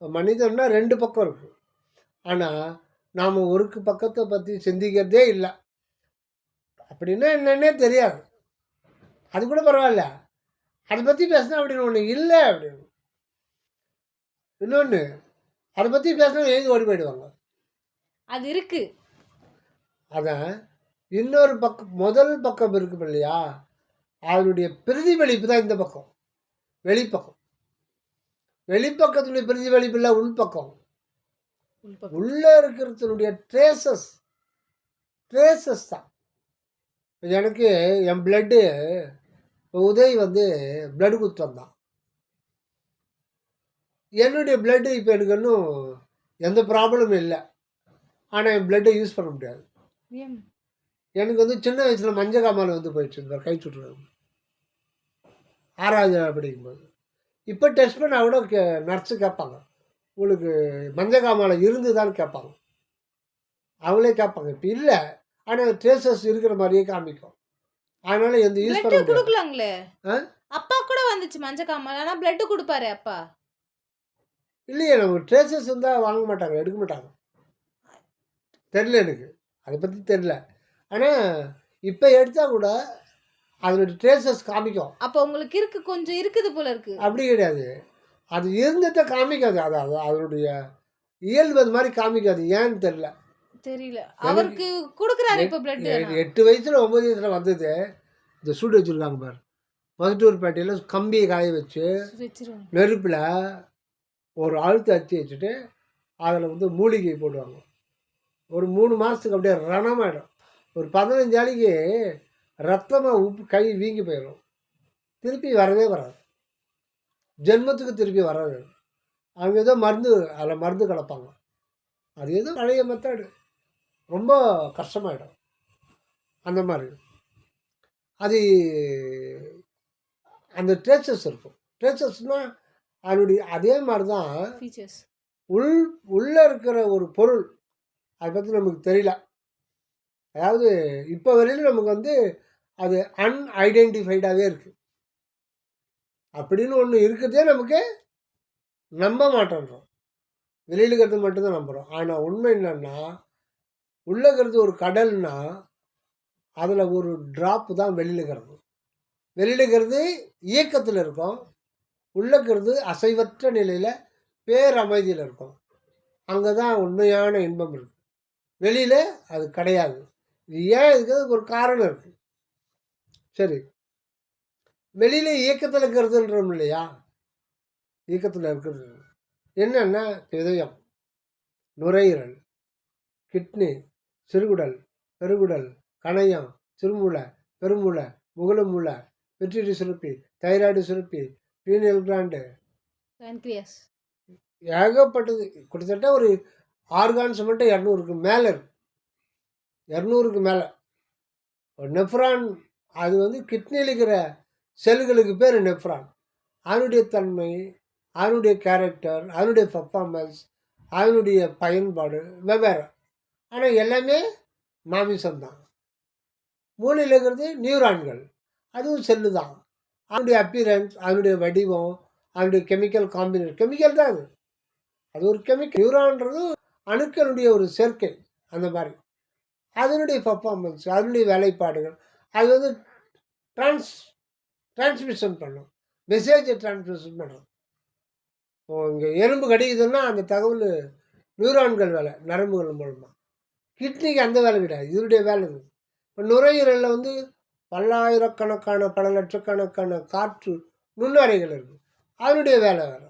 மனிதன்னா 2 பக்கம் இருக்குது. ஆனால் நாம் ஒரு பக்கத்தை பற்றி சிந்திக்கிறதே இல்லை. அப்படின்னா என்னன்னே தெரியாது. அது கூட பரவாயில்ல. அதை பற்றி பேசினா அப்படின்னு ஒன்று இல்லை அப்படின்னு. இன்னொன்று அதை பற்றி பேசினா எழுதி ஓடி போயிடுவாங்க. அது இருக்கு. அதான் இன்னொரு பக்கம் முதல் பக்கம் இருக்கு இல்லையா, அதனுடைய பிரதிபலிப்பு தான் இந்த பக்கம். வெளிப்பக்கம். வெளிப்பக்கத்துடைய பிரதிபலிப்பு இல்லை, உள்பக்கம். உள்ளே இருக்கிறதுனுடைய ட்ரேசஸ் தான். எனக்கு என் பிளட்டு உதய் பிளட் குத்து வந்தான். என்னுடைய பிளட்டு இப்போ எனக்கு இன்னும் எந்த ப்ராப்ளமும் இல்லை. ஆனால் என் பிளட்டை யூஸ் பண்ண முடியாது. எனக்கு சின்ன வயசில் மஞ்சள் காமாலை போயிடுச்சு. இந்த கை சுற்றுறது 6வது படிக்கும்போது. இப்போ டெஸ்ட் பண்ண கூட நர்ஸு கேட்பாங்க, உங்களுக்கு மஞ்சள் காமாலை இருந்துதான்னு கேட்பாங்க. அவங்களே கேட்பாங்க. இப்போ இல்லை, ஆனால் ட்ரேசஸ் இருக்கிற மாதிரியே காமிக்கும். அதனால எந்த யூஸ் பண்ண முடியாது. கொடுக்கலாங்களே. அப்பா கூட வந்துச்சு மஞ்சள் காமாலை, ஆனால் பிளட் கொடுப்பாரு அப்பா. இல்லையே, நம்ம ட்ரேசஸ் இருந்தால் வாங்க மாட்டாங்க, எடுக்க மாட்டாங்க. தெரில, எனக்கு அதை பற்றி தெரில. ஆனால் இப்போ எடுத்தால் கூட அதனுடைய ட்ரேசஸ் காமிக்கும். அப்போ உங்களுக்கு கொஞ்சம் இருக்குது போல இருக்கு. அப்படி கிடையாது, அது இருந்ததை காமிக்காது. அது அதனுடைய இயல்பு அது மாதிரி காமிக்காது. ஏன்னு தெரியல. அவருக்கு கொடுக்குறாரு இப்போ பிளட். 8 வயசுல 9 வயசுல வந்தது. இந்த சூடு வச்சுருக்காங்க பாரு, மதுட்டூர்பேட்டையில் கம்பியை காய வச்சு நெருப்பில் ஒரு அழுத்து அச்சு வச்சுட்டு அதில் மூலிகை போடுவாங்க. ஒரு 3 மாதத்துக்கு அப்படியே ரணமாயிடும். ஒரு 15 நாளைக்கு ரத்தமாக உப்பு கை வீங்கி போயிடும். திருப்பி வரவே வராது, ஜென்மத்துக்கு திருப்பி வராது. அவங்க ஏதோ அதில் மருந்து கலப்பாங்க. அது ஏதோ பழைய மெத்தடு, ரொம்ப கஷ்டமாயிடும். அந்த மாதிரி அது அந்த ட்ரேசஸ் இருக்கும். ட்ரேசஸ்னால் அதனுடைய அதே மாதிரி தான் உள்ளே இருக்கிற ஒரு பொருள். அதை பற்றி நமக்கு தெரியல. அதாவது இப்போ வரையிலும் நமக்கு அது அன்ஐடென்டிஃபைடாகவே இருக்குது. அப்படின்னு ஒன்று இருக்கிறதே நமக்கு நம்ப மாட்டேன்றோம். வெளியில் இருக்கிறது மட்டும்தான் நம்புகிறோம். ஆனால் உண்மை என்னன்னா, உள்ளே இருக்கிறது ஒரு கடல்னா அதில் ஒரு ட்ராப்பு தான் வெளியில் இருக்கிறது. வெளியில் இருக்கிறது இயக்கத்தில் இருக்கும், உள்ளே இருக்கிறது அசைவற்ற நிலையில் பேரமைதியில் இருக்கும். அங்கே தான் உண்மையான இன்பம் இருக்குது. வெளியில் அது கிடையாது. இது ஏன் இருக்கிறதுக்கு ஒரு காரணம் இருக்குது. சரி, வெளியில் இயக்கத்தில் இருக்கிறதுன்றோம் இல்லையா, இயக்கத்தில் இருக்கிறது என்னென்னா இதயம், நுரையீரல், கிட்னி, சிறுகுடல், பெருகுடல், கணையம், சிறுமூளை, பெருமூளை, முகலமூளை, பிட்யூட்டரி சுரப்பி, தைராய்டு சுரப்பி, பீனியல் கிளாண்டு, ஏகப்பட்டது. கிட்டத்தட்ட ஒரு ஆர்கான்ஸ் மட்டும் 200க்கு மேலே இருக்கு. 200க்கு மேலே. நெஃப்ரான் அது கிட்னியில் இருக்கிற செல்களுக்கு பேர் நெஃப்ரான். அதனுடைய தன்மை, அதனுடைய கேரக்டர், அதனுடைய பர்ஃபார்மன்ஸ், அதனுடைய பயன்பாடு வெவ்வேறு. ஆனால் எல்லாமே மாமிசம்தான். மூளையில் இருக்கிறது நியூரான்கள், அதுவும் செல்லு தான். அதனுடைய அப்பியரன்ஸ், அதனுடைய வடிவம், அதனுடைய கெமிக்கல் காம்பினேஷன், கெமிக்கல் தான் அது. அது ஒரு கெமிக்கல். நியூரான்றது அணுக்களுடைய ஒரு சேர்க்கை. அந்த மாதிரி அதனுடைய பர்ஃபார்மன்ஸ், அதனுடைய வேலைப்பாடுகள், அது டிரான்ஸ்மிஷன் பண்ணும், மெசேஜை டிரான்ஸ்மிஷன் பண்ணும். இங்கே எறும்பு கடிக்குதுன்னா அந்த தகவல் நியூரான்கள் வேலை, நரம்புகள் மூலமாக. கிட்னிக்கு அந்த வேலை கிடையாது, இதனுடைய வேலை இது. இப்போ நுரையீரலில் பல்லாயிரக்கணக்கான பல லட்சக்கணக்கான காற்று நுண்ணறைகள் இருக்குது, அதனுடைய வேலை வேறு.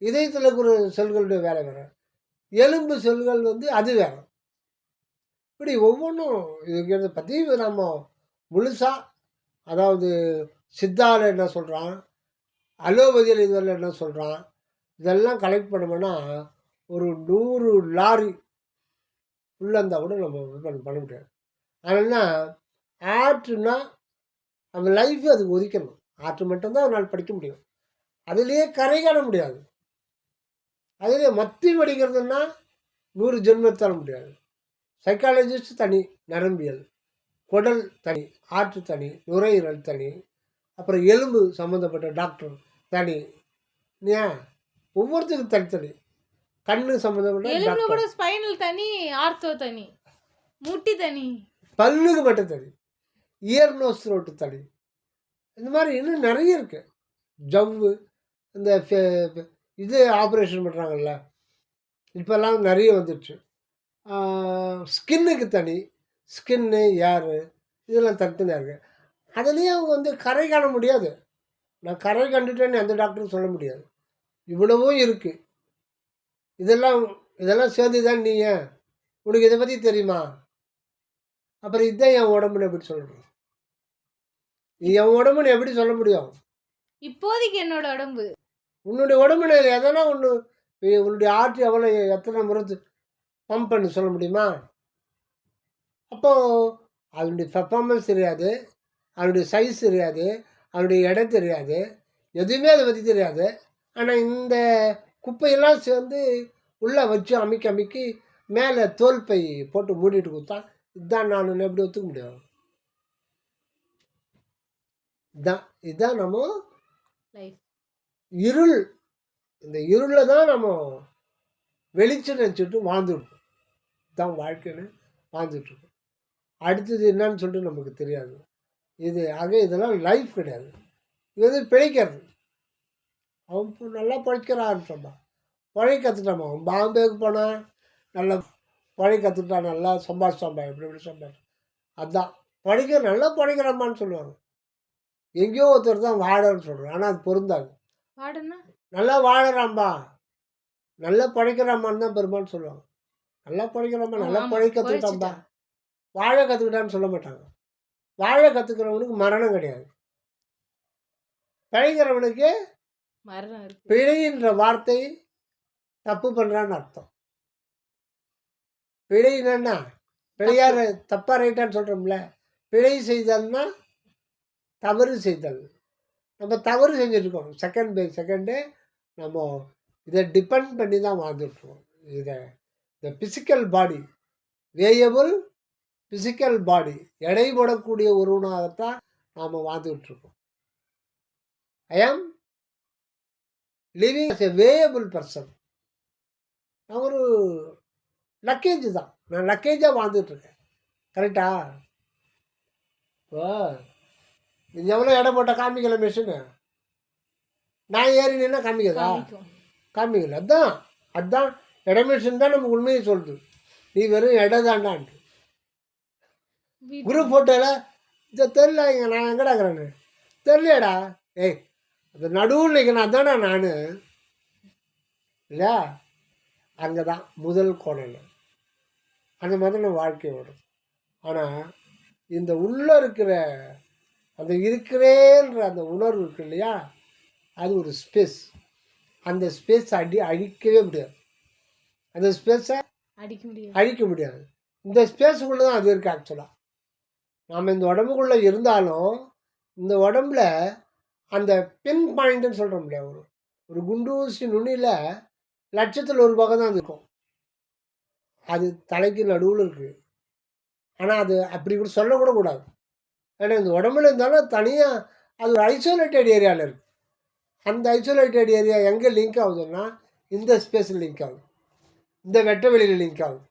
இதயத்தில் இருக்கிற செல்களுடைய வேலை வேறு. எலும்பு செல்கள் அது வேறு. இப்படி ஒவ்வொன்றும் இதுங்கிறத பற்றி நம்ம முழுசாக, அதாவது சித்தாவில் என்ன சொல்கிறான், அலோபதியில் இதில் என்ன சொல்கிறான், இதெல்லாம் கலெக்ட் பண்ணோம்னா ஒரு 100 லாரி உள்ளே இருந்தால் கூட நம்ம பண்ண முடியாது. அதனால் ஆர்ட்னா நம்ம லைஃபு அதுக்கு ஒதுக்கணும். ஆர்ட் மட்டும்தான் அவனால் படிக்க முடியும். அதுலேயே கரை காண முடியாது. அதுலேயே மத்தி படிக்கிறதுன்னா 100 ஜென்மத்தால முடியாது. சைக்காலஜிஸ்ட் தனி, நரம்பியல், குடல் தனி, ஆற்று தனி, நுரையீரல் தனி, அப்புறம் எலும்பு சம்மந்தப்பட்ட டாக்டர் தனி. ஏன் ஒவ்வொருத்தருக்கும் தனித்தனி. கண்ணு சம்மந்தப்பட்ட எலும்புல கூட டாக்டர், ஸ்பைனல் தனி, ஆர்த்தோ தனி, முட்டி தனி. பல்லுக்கு மட்டும் தனி, இயர் நோஸ் த்ரோட்டு தனி. இந்த மாதிரி இன்னும் நிறைய இருக்குது. ஜவ்வு, இந்த இது ஆப்ரேஷன் பண்ணுறாங்கல்ல, இப்போல்லாம் நிறைய வந்துடுச்சு. ஸ்கின்னுக்கு தனி, ஸ்கின்னு, ஏரு, இதெல்லாம் தனித்தனியாக இருக்குது. அதுலேயே அவங்க வந்து கரை காண முடியாது. நான் கரை கண்டுட்டேன்னு எந்த டாக்டரும் சொல்ல முடியாது. இவ்வளவும் இருக்குது. இதெல்லாம் இதெல்லாம் சேர்ந்து தான் நீ ஏன் உனக்கு இதை பற்றி தெரியுமா? அப்புறம் இதுதான் என் உடம்புன்னு எப்படி சொல்கிறேன்? நீ என் உடம்புன்னு எப்படி சொல்ல முடியும்? இப்போதைக்கு என்னோட உடம்பு. உன்னுடைய உடம்புல எதனா ஒன்று, உன்னுடைய ஆற்று எவ்வளோ எத்தனை முறை பம்ப் பண்ணி சொல்ல முடியுமா? அப்போது அதனுடைய பெர்ஃபார்மன்ஸ் தெரியாது, அதனுடைய சைஸ் தெரியாது, அதனுடைய இடம் தெரியாது, எதுவுமே அதை பற்றி தெரியாது. ஆனால் இந்த குப்பையெல்லாம் சேர்ந்து உள்ளே வச்சு அமைக்கி மேலே தோல் பை போட்டு மூடிட்டு கொடுத்தா இதுதான் நான் எப்படி ஒத்துக்க முடியும்? இதுதான் நம்ம லைஃப். இருள். இந்த இருளில் தான் நம்ம வெளிச்சம் நினச்சிட்டு வாழ்ந்துருக்கோம். இதுதான் வாழ்க்கைன்னு வாழ்ந்துட்டுருக்கோம். அடுத்தது என்னன்னு சொல்லிட்டு நமக்கு தெரியாது. இதெல்லாம் லைஃப் கிடையாது. இது வந்து பிழைக்கிறது. அவன் நல்லா பழைக்கிற ஆரம்பிச்சோம்மா, பழைய கற்றுட்டாம்மா. அவன் பாம்பேக்கு போனான், நல்லா பழைய கற்றுக்கிட்டான், நல்லா சம்பாதிச்சாம்பா, எப்படி சம்பாதிச்சு. அதுதான் பழைக்க, நல்லா பழைக்கிறாம்மான்னு சொல்லுவாங்க. எங்கேயோ ஒருத்தர் தான் வாழன்னு சொல்கிறோம், ஆனால் அது பொருந்தாது. நல்லா வாழறாம்பா, நல்லா பழைக்கிறாம்மான்னு தான் பெருமான்னு சொல்லுவாங்க. நல்லா பழைக்கிறாம்மா, நல்லா பழைக்க கற்றுக்கிட்டாம்பா, வாழ கற்றுக்கிட்டான்னு சொல்ல மாட்டாங்க. வாழ கற்றுக்கிறவனுக்கு மரணம் கிடையாது. பழைக்கிறவனுக்கு பிழைன்ற வார்த்தை தப்பு பண்ணுறான்னு அர்த்தம். பிழை என்னன்னா பிழையார், தப்பாக ரைட்டான்னு சொல்கிறோம்ல. பிழை செய்தல்னா தவறு செய்தல். நம்ம தவறு செஞ்சுட்ருக்கோம். செகண்ட் பை செகண்டு நம்ம இதை டிபெண்ட் பண்ணி தான் வாழ்ந்துட்டுருக்கோம். இந்த physical body, variable physical body, எடை போடக்கூடிய ஒருவனாகத்தான் நாம் வாழ்ந்துக்கிட்டுருக்கோம். ஐ ஆம் லிவிங் எ வேரியபிள் பர்சன். நான் ஒரு லக்கேஜ் தான், நான் லக்கேஜாக வாழ்ந்துட்டுருக்கேன். கரெக்டா? இப்போ இது எவ்வளோ எடை போட்ட காமிக்கல மிஷினு, நான் ஏறி நின்னா காமிக்கதா? காமிக்கல. அதுதான் எடை மிஷின் தான் நமக்கு உண்மையை சொல்லுது. நீ வெறும் எடை தாண்டான்ட்டு. குரூப் ஃபோட்டோவில் இதை தெரில, இங்கே நான் எங்கடாக்குறேன்னு தெரியலடா. ஏய், அது நடுவில் நிற்கணும், அதானே நான் இல்லையா? அங்கே தான் முதல் கோணல். அந்த மாதிரி நம்ம வாழ்க்கை வரும். ஆனால் இந்த உள்ளே இருக்கிற அந்த இருக்கிறேன்ற அந்த உணர்வு இருக்கு இல்லையா, அது ஒரு ஸ்பேஸ். அந்த ஸ்பேஸை அழிக்கவே முடியாது. அந்த ஸ்பேஸை அழிக்க முடியாது. இந்த ஸ்பேஸுக்குள்ளே தான் அது இருக்குது. ஆக்சுவலாக நாம் இந்த உடம்புக்குள்ளே இருந்தாலும் இந்த உடம்புல அந்த பின் பாயிண்ட்டுன்னு சொல்கிறோம் இல்லையா, ஒரு குண்டூசி நுனியில் லட்சத்தில் ஒரு பக்கம் தான் இருக்கும். அது தலைக்கு நடுவில் இருக்குது. ஆனால் அது அப்படி கூட சொல்லக்கூட கூடாது. ஏன்னா இந்த உடம்புல இருந்தாலும் தனியாக அது ஒரு ஐசோலேட்டட் ஏரியாவில் இருக்குது. அந்த ஐசோலேட்டட் ஏரியா எங்கே லிங்க் ஆகுதுன்னா இந்த ஸ்பேஸில் லிங்க் ஆகுது, இந்த வெட்ட வெளியில் லிங்க் ஆகுது.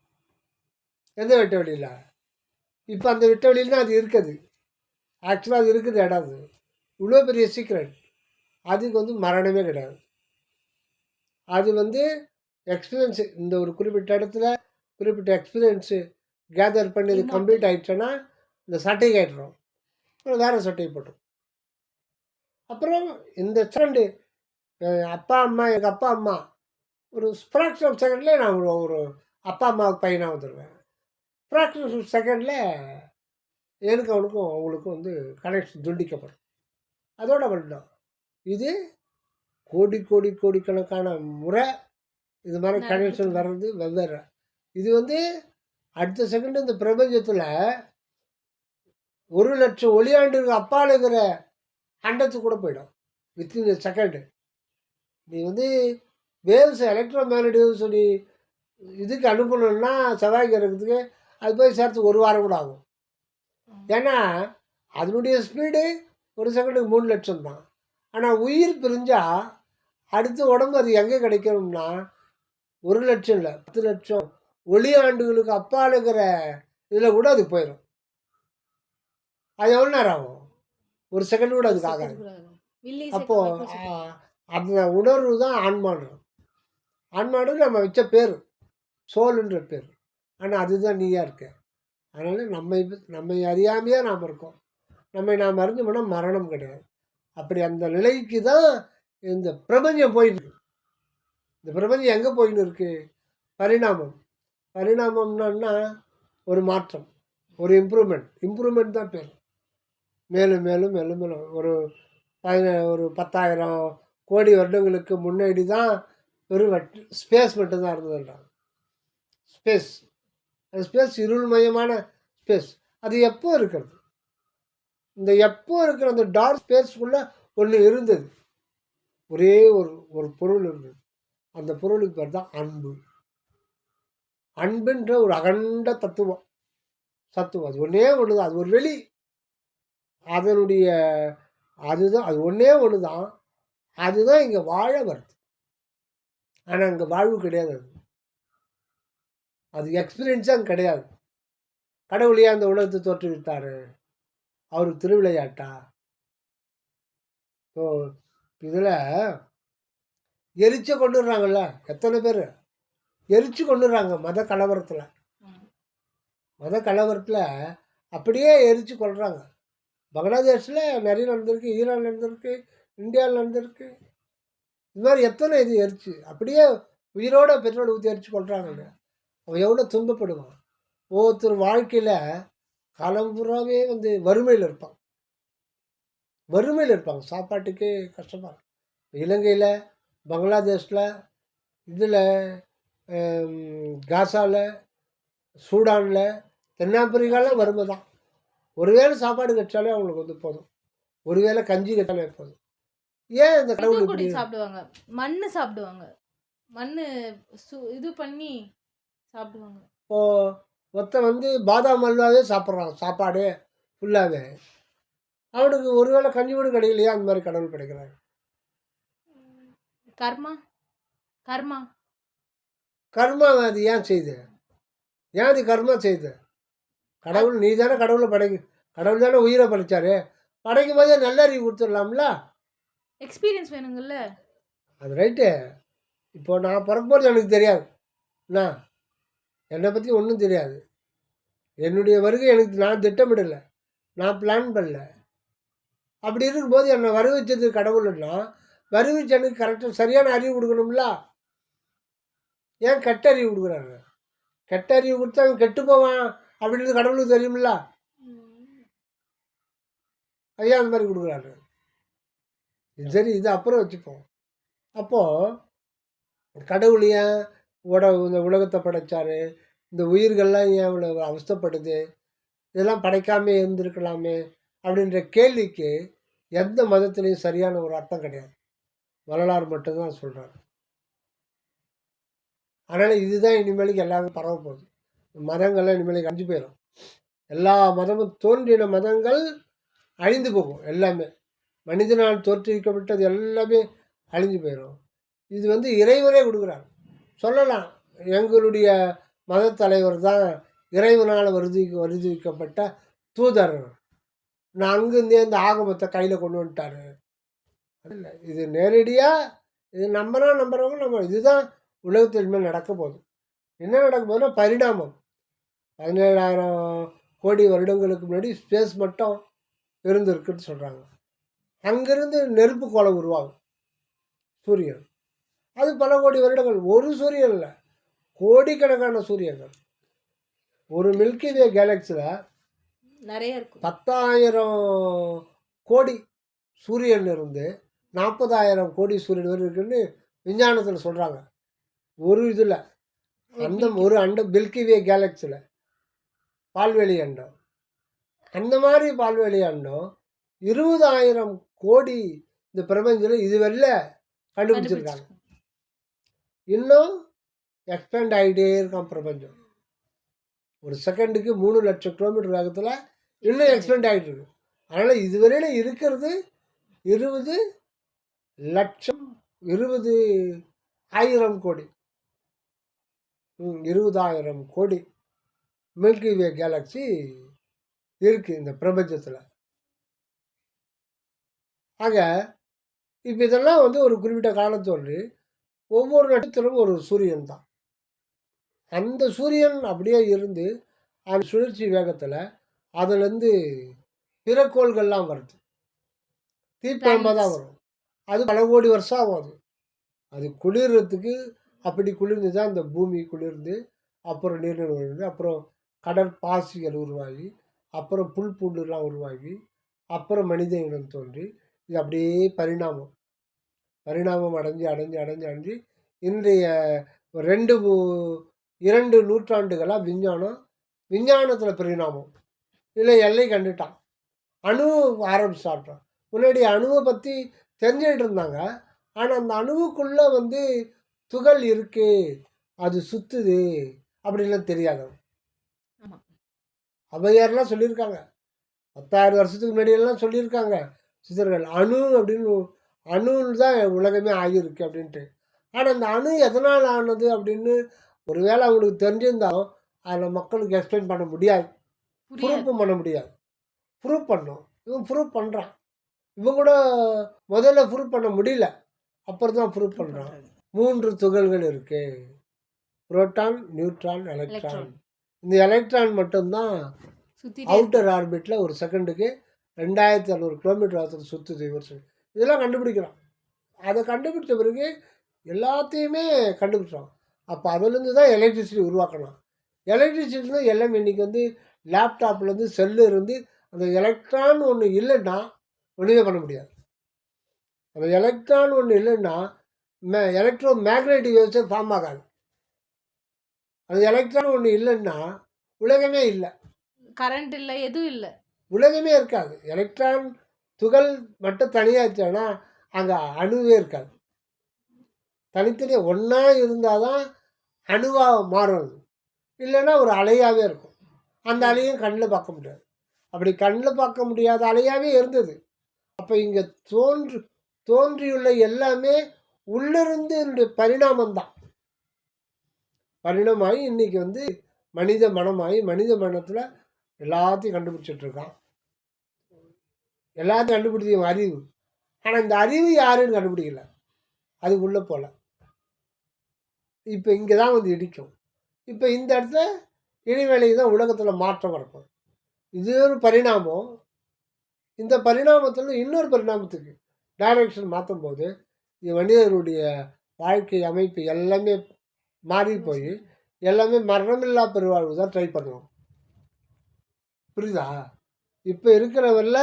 எந்த வெட்ட வெளியில்? இப்போ அந்த வெட்ட வெளியில் தான் அது இருக்குது. ஆக்சுவலாக அது இருக்குது இடம். அது இவ்வளோ பெரிய சீக்ரெட். அதுக்கு வந்து மரணமே கிடையாது. அது வந்து எக்ஸ்பீரியன்ஸு. இந்த ஒரு குறிப்பிட்ட இடத்துல குறிப்பிட்ட எக்ஸ்பீரியன்ஸு கேதர் பண்ணி இது கம்ப்ளீட் ஆகிடுச்சுன்னா இந்த சட்டை கேட்டுரும், அப்புறம் வேறு சட்டையை போட்டோம். அப்புறம் இந்த செகண்டு அப்பா அம்மா, எங்கள் அப்பா அம்மா ஒரு ஃப்ராக்ஷன் ஆஃப் செகண்ட்லேயே நான் ஒரு அப்பா அம்மாவுக்கு பையனாக வந்துடுவேன். ஃப்ராக்ஷன் ஆஃப் செகண்டில் எனக்கு அவனுக்கும் அவங்களுக்கும் வந்து கனெக்ஷன் துண்டிக்கப்படும். அதோட வந்துடும். இது கோடிக்கணக்கான முறை இது மாதிரி கனெக்ஷன் வர்றது வெவ்வேறு. இது வந்து அடுத்த செகண்டு இந்த பிரபஞ்சத்தில் 1,00,000 ஒளியாண்டுக்கு அப்பால் இருக்கிற அண்டத்துக்கு கூட போயிடும் வித்தின் செகண்டு. நீ வந்து வேவ்ஸ் எலக்ட்ரோ மேக்னெட் வேவ்ஸ் நீ இதுக்கு அனுப்பணும்னா செவ்வாய் கிரகத்துக்கு அது போய் சேர்த்து 1 வாரம் கூட ஆகும். ஏன்னா அதனுடைய ஸ்பீடு ஒரு செகண்டுக்கு 3 லட்சம் தான். ஆனால் உயிர் பிரிஞ்சால் அடுத்த உடம்பு அது எங்கே கிடைக்கணும்னா 1 லட்சம் இல்லை, 10 லட்சம் ஒளி ஆண்டுகளுக்கு அப்பால் இருக்கிற இதில் கூட அது போயிடும். அது எவ்வளோ நேரம் ஆகும்? ஒரு செகண்ட் கூட அதுக்கு ஆகாது. அப்போது அந்த உணர்வு தான் ஆன்மாடுறோம். ஆன்மாடு நம்ம வச்ச பேர் சோலுன்ற பேர். ஆனால் அதுதான் நீயா இருக்க. அதனால் நம்மை அறியாமையே நாம் இருக்கோம். நம்மை நாம் அறிஞ்சோம்னா மரணம் கிடையாது. அப்படி அந்த நிலைக்கு தான் இந்த பிரபஞ்சம் போயிட்டு இருக்கு. இந்த பிரபஞ்சம் எங்கே போயின்னு இருக்கு? பரிணாமம். பரிணாமம்னா ஒரு மாற்றம், ஒரு இம்ப்ரூவ்மெண்ட் தான் பேர். மேலும் மேலும் மேலும் மேலும் ஒரு 10,000 கோடி வருடங்களுக்கு முன்னாடி தான் வெறும் ஸ்பேஸ் மட்டும்தான் இருந்ததுன்றாங்க. ஸ்பேஸ், அந்த ஸ்பேஸ் இருள்மயமான ஸ்பேஸ். அது எப்போ இருக்கிறது? இந்த எப்போ இருக்கிற அந்த டார்க் ஸ்பேஸ்க்குள்ளே ஒன்று இருந்தது. ஒரே ஒரு பொருள் இருந்தது. அந்த பொருளுக்கு பேர் தான் அன்பு. அன்புன்ற ஒரு அகண்ட தத்துவம், சத்துவம். அது ஒன்றே ஒன்று தான். அது ஒரு வெளி. அதனுடைய அதுதான், அது ஒன்றே ஒன்று தான். அதுதான் இங்கே வாழ வருது. ஆனால் இங்கே வாழ்வு கிடையாது. அது எக்ஸ்பீரியன்ஸாக கிடையாது. கடவுளையே அந்த உலகத்தை தோற்றுவித்தார். அவருக்கு திருவிளையாட்டா? ஸோ இதில் எரிச்ச கொண்டுடுறாங்கல்ல, எத்தனை பேர் எரிச்சு கொண்டுடுறாங்க மத கலவரத்தில் அப்படியே எரிச்சு கொள்கிறாங்க. பங்களாதேஷில் நிறைய நடந்திருக்கு, ஈரான் நடந்திருக்கு, இந்தியாவில் நடந்திருக்கு. இது மாதிரி எத்தனை இது எரிச்சு அப்படியே உயிரோட பெட்ரோல் ஊற்றி எரிச்சு கொள்கிறாங்க. அவன் எவ்வளோ துன்பப்படுவான். ஒவ்வொருத்தர் வாழ்க்கையில் காலம்புறாவே வந்து வறுமையில் இருப்பாங்க. சாப்பாட்டுக்கு கஷ்டமாக. இலங்கையில், பங்களாதேஷில், இதில் காசாவில், சூடானில், தென்னாப்பிரிக்காவில் வறுமை தான். ஒருவேளை சாப்பாடு கட்டாலே அவங்களுக்கு வந்து போதும். ஒருவேளை கஞ்சி கட்டாலே போதும். ஏன் இந்த கடவுள் இப்படி சாப்பிடுவாங்க? மண்ணு சாப்பிடுவாங்க. மண்ணு இது பண்ணி சாப்பிடுவாங்க. இப்போது ஒருத்தன் வந்து பாதாம் அல்வாவே சாப்பிட்றான், சாப்பாடு ஃபுல்லாகவே. அவனுக்கு ஒருவேளை கஞ்சி கூட கிடைக்கலையா? அந்த மாதிரி கடவுள் கிடைக்கிறாரு. கர்மா அது ஏன் செய்யுது? ஏன் அது கர்மா செய்யுது? கடவுள் நீ தானே கடவுளை கடவுள் தானே உயிரை படைச்சாரு. படைக்கும் போதே நல்ல அறிவு கொடுத்துடலாம்ல. எக்ஸ்பீரியன்ஸ் வேணுங்கள்ல. அது ரைட்டு. இப்போ நான் பிறக்கும்போது எனக்கு தெரியாது. என்னை பற்றி ஒன்றும் தெரியாது. என்னுடைய வருகை எனக்கு நான் திட்டமிடலை, நான் பிளான் பண்ணல. அப்படி இருக்கும்போது என்னை வருவிச்சது கடவுள்னா, வருவிச்சு எனக்கு கரெக்டாக சரியான அறிவு கொடுக்கணும்ல. ஏன் கெட்ட அறிவு கொடுக்குறாங்க? கெட்ட அறிவு கொடுத்தா அவன் கெட்டு போவான் அப்படின்றது கடவுளுக்கு தெரியுமில்ல. ஐயா அந்த மாதிரி கொடுக்குறாரு. சரி, இது அப்புறம் வச்சுப்போம். அப்போது கடவுள் ஏன் இந்த உலகத்தை படைச்சார்? இந்த உயிர்கள்லாம் ஏன் இவ்வளோ அவஸ்தைப்படுது? இதெல்லாம் படைக்காமே இருந்திருக்கலாமே அப்படின்ற கேள்விக்கு எந்த மதத்துலேயும் சரியான ஒரு அர்த்தம் கிடையாது. வரலாறு மட்டும்தான் சொல்கிறார். அதனால் இதுதான் இனிமேலுக்கு எல்லாமே பரவ போகுது. மதங்கள்லாம் இனிமேலுக்கு அழிஞ்சு போயிடும். எல்லா மதமும் தோன்றின மதங்கள் அழிந்து போகும். எல்லாமே மனிதனால் தோற்றுவிக்கப்பட்டது எல்லாமே அழிஞ்சு போயிடும். இது வந்து இறைவனே கொடுக்குறார். சொல்லலாம், எங்களுடைய மத தலைவர் தான் இறைவனால் வருவிக்கப்பட்ட தூதர். நான் அங்கேருந்தே இந்த ஆகமத்தை கையில் கொண்டு வந்துட்டார். இல்லை, இது நேரடியாக இது நம்புறவங்க நம்ம இதுதான் உலகத்தில் மேல் நடக்க போகுது. என்ன நடக்க போகுதுன்னா பரிணாமம். 17,000 கோடி வருடங்களுக்கு முன்னாடி ஸ்பேஸ் மட்டும் இருந்திருக்குன்னு சொல்கிறாங்க. அங்கேருந்து நெருப்பு கோலம் உருவாகும், சூரியன். அது பல கோடி வருடங்கள். ஒரு சூரியன் இல்லை, கோடிக்கணக்கான சூரியன்கள். ஒரு மில்கி வே கேலக்சியில் நிறைய இருக்கும். 10,000 கோடி சூரியன் இருந்து 40,000 கோடி சூரியன் வரை இருக்குன்னு விஞ்ஞானத்தில் சொல்கிறாங்க. ஒரு இதில் அந்த ஒரு அண்டம் மில்கி வே கேலக்சியில் பால்வெளி அண்டம். அந்த மாதிரி பால்வெளி அண்டம் 20,000 கோடி இந்த பிரபஞ்சத்தில் இதுவரையில் கண்டுபிடிச்சிருக்காங்க. இன்னும் எக்ஸ்பேண்ட் ஆகிட்டே இருக்கான் பிரபஞ்சம். ஒரு செகண்டுக்கு 3 லட்சம் கிலோமீட்டர் வேகத்தில் இன்னும் எக்ஸ்பேண்ட் ஆகிட்டு இருக்கு. அதனால் இதுவரையில் இருக்கிறது 20 லட்சம் 20,000 கோடி 20,000 கோடி மில்கி வே கேலக்ஸி இருக்குது இந்த பிரபஞ்சத்தில். ஆக இப்போ இதெல்லாம் வந்து ஒரு குறிப்பிட்ட காலத்தோடு ஒவ்வொரு நட்சத்திரமும் ஒரு சூரியன் தான். அந்த சூரியன் அப்படியே இருந்து அந்த சுழற்சி வேகத்தில் அதுலேருந்து பிற கோள்கள்லாம் வருது. தீப்பழம்பாக தான் வரும். அது பல கோடி வருஷம் ஆகும். அது குளிர்றதுக்கு அப்படி குளிர்ந்து தான் இந்த பூமி குளிர்ந்து, அப்புறம் நீர்நிலை விழுந்து, அப்புறம் கடற்பாசிகள் உருவாகி, அப்புறம் புல் பூண்டுலாம் உருவாகி, அப்புறம் மனித இனம் தோன்றி, இது அப்படியே பரிணாமம் அடைஞ்சு இன்றைய 2 நூற்றாண்டுகளாக விஞ்ஞானத்தில் பரிணாமம். இதில் எல்லை கண்டுட்டான். அணு ஆரம்பிச்சாட்டான். முன்னாடி அணுவை பற்றி தெரிஞ்சுக்கிட்டு இருந்தாங்க. ஆனால் அந்த அணுவுக்குள்ளே வந்து துகள் இருக்கு, அது சுற்றுது அப்படின்லாம் தெரியாது. ஔவையார்லாம் சொல்லியிருக்காங்க. 10,000 வருஷத்துக்கு முன்னாடியெல்லாம் சொல்லியிருக்காங்க சித்தர்கள். அணு அப்படின்னு அணுன்னு தான் உலகமே ஆகியிருக்கு அப்படின்ட்டு. ஆனால் அந்த அணு எதனால் ஆனது அப்படின்னு ஒருவேளை அவங்களுக்கு தெரிஞ்சிருந்தாலும் அதில் மக்களுக்கு எக்ஸ்பிளைன் பண்ண முடியாது, ப்ரூஃபும் பண்ண முடியாது. ப்ரூஃப் பண்ணோம், இவன் ப்ரூஃப் பண்ணுறான். இவன் கூட முதல்ல ப்ரூஃப் பண்ண முடியல, அப்புறம் தான் ப்ரூஃப் பண்ணுறான். 3 துகள்கள் இருக்குது: புரோட்டான், நியூட்ரான், எலக்ட்ரான். இந்த எலக்ட்ரான் மட்டும்தான் அவுட்டர் ஆர்பிட்டில் ஒரு செகண்டுக்கு 2,600 கிலோமீட்டர் ஆகிறதுக்கு சுற்றுது. இதெல்லாம் கண்டுபிடிக்கிறான். அதை கண்டுபிடிச்ச பிறகு எல்லாத்தையுமே கண்டுபிடிச்சான். அப்போ அதுலேருந்து தான் எலக்ட்ரிசிட்டி உருவாக்கணும். எலக்ட்ரிசிட்டினா எல்லாம் இன்றைக்கி வந்து லேப்டாப்லேருந்து செல்லு இருந்து அந்த எலக்ட்ரான் ஒன்று இல்லைன்னா ஒன்றுமே பண்ண முடியாது. அந்த எலக்ட்ரான் ஒன்று இல்லைன்னா எலக்ட்ரோ மேக்னெட்டிக் வேவ்ஸே ஃபார்ம் ஆகாது. அந்த எலக்ட்ரான் ஒன்று இல்லைன்னா உலகமே இல்லை, கரண்ட் இல்லை, எதுவும் இல்லை, உலகமே இருக்காது. எலக்ட்ரான் துகள் மட்டும் தனியாச்சுன்னா அங்கே அணுவே இருக்காது. தனித்தனியாக ஒன்றா இருந்தால் தான் அணுவாக மாறும். இல்லைன்னா ஒரு அலையாகவே இருக்கும். அந்த அலையும் கண்ணில் பார்க்க முடியாது. அப்படி கண்ணில் பார்க்க முடியாத அலையாகவே இருந்தது. அப்போ இங்கே தோன்றியுள்ள எல்லாமே உள்ளிருந்து என்னுடைய பரிணாமம்தான். பரிணாமாகி இன்றைக்கி வந்து மனித மனமாகி மனித மனத்தில் எல்லாத்தையும் கண்டுபிடிச்சிட்ருக்கான். எல்லாத்தையும் கண்டுபிடிச்ச அறிவு. ஆனால் இந்த அறிவு யாருன்னு கண்டுபிடிக்கல, அது உள்ளே போகல. இப்போ இங்கே தான் வந்து இடிக்கும். இப்போ இந்த இடத்துல இடைவேளைக்கு தான் உலகத்தில் மாற்றம் வரப்போம். இது ஒரு பரிணாமம். இந்த பரிணாமத்தில் இன்னொரு பரிணாமத்துக்கு டைரக்ஷன் மாற்றும் போது மனிதர்களுடைய வாழ்க்கை அமைப்பு எல்லாமே மாறி போய் எல்லாமே மரணமில்லா பெருவாழ்வு தான் ட்ரை பண்ணுவோம். புரியுதா? இப்போ இருக்கிறவரில்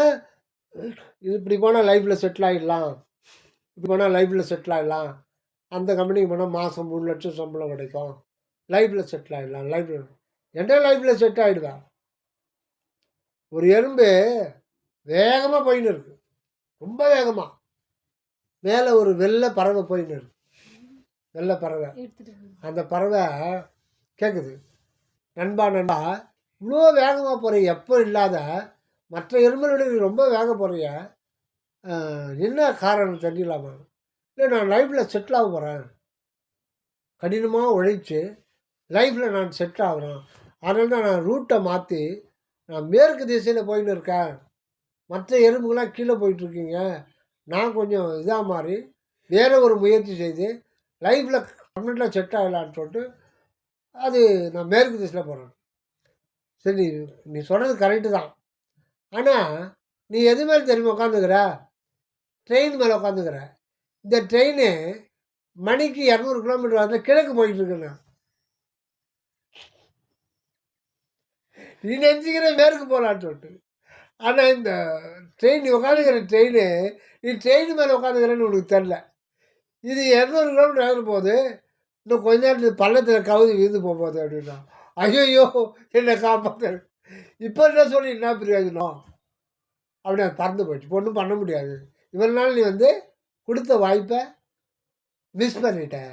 இது இப்படி போனால் லைஃப்பில் செட்டில் ஆகிடலாம், இப்படி போனால் லைஃப்பில் செட்டில் ஆகிடலாம், அந்த கம்பெனிக்கு போனால் மாதம் 3 லட்சம் சம்பளம் கிடைக்கும், லைஃப்பில் செட்டில் ஆகிடலாம். லைஃப்பில் செட்டில் ஆகிடுதா? ஒரு எறும்பு வேகமாக போயின்னு இருக்கு, ரொம்ப வேகமாக. மேலே ஒரு வெள்ளை பறவை போயின்னு இருக்கு, வெள்ளை பறவை. அந்த பறவை கேட்குது, நண்பா இவ்வளோ வேகமாக போகிற, எப்போ இல்லாத மற்ற எறும்புகளோட ரொம்ப வேகம் போகிறிய, என்ன காரணம் தெரியலாமா? இல்லை, நான் லைஃப்பில் செட்டில் ஆக போகிறேன், கடினமாக உழைச்சி லைஃப்பில் நான் செட்டில் ஆகிறேன், அதனால தான் நான் ரூட்டை மாற்றி நான் மேற்கு திசையில் போயின்னு இருக்கேன், மற்ற எறும்புகளாம் கீழே போயிட்டுருக்கீங்க, நான் கொஞ்சம் இதாக மாதிரி வேறு ஒரு முயற்சி செய்து லைஃப்பில் கம்ப்ளீட்டாக செட் ஆகலான்னு சொல்லிட்டு அது நான் மேற்கு திசையில் போகிறேன். சரி, நீ சொல்கிறது கரெக்டு தான். ஆனால் நீ எது மேலே தெரியுமா உட்காந்துக்கிற? ட்ரெயின் மேலே உட்காந்துக்கிற. இந்த ட்ரெயின் மணிக்கு 200 கிலோமீட்டர் வந்து கிழக்கு போயிட்டுருக்குண்ணா. நீ நினச்சிக்கிற மேற்கு போகலான்னு சொல்லிட்டு. ஆனால் இந்த ட்ரெயின், நீ உட்காந்துக்கிற ட்ரெயின், நீ ட்ரெயின் மேலே உட்காந்துக்கிறேன்னு உனக்கு தெரில. இது 200 கிலோமீட்டர் ஆகிற போது இன்னும் கொஞ்ச நேரத்தில் பள்ளத்தில் கவுதி விழுந்து போகுது அப்படின்னா, ஐயோ என்னை காப்பாற்ற, இப்போ என்ன சொல்லி என்ன பிரயோஜனம் அப்படி அது பறந்து போயிடுச்சு. ஒன்றும் பண்ண முடியாது. இவ்வளோ நாள் நீ வந்து கொடுத்த வாய்ப்பை மிஸ் பண்ணிட்டேன்.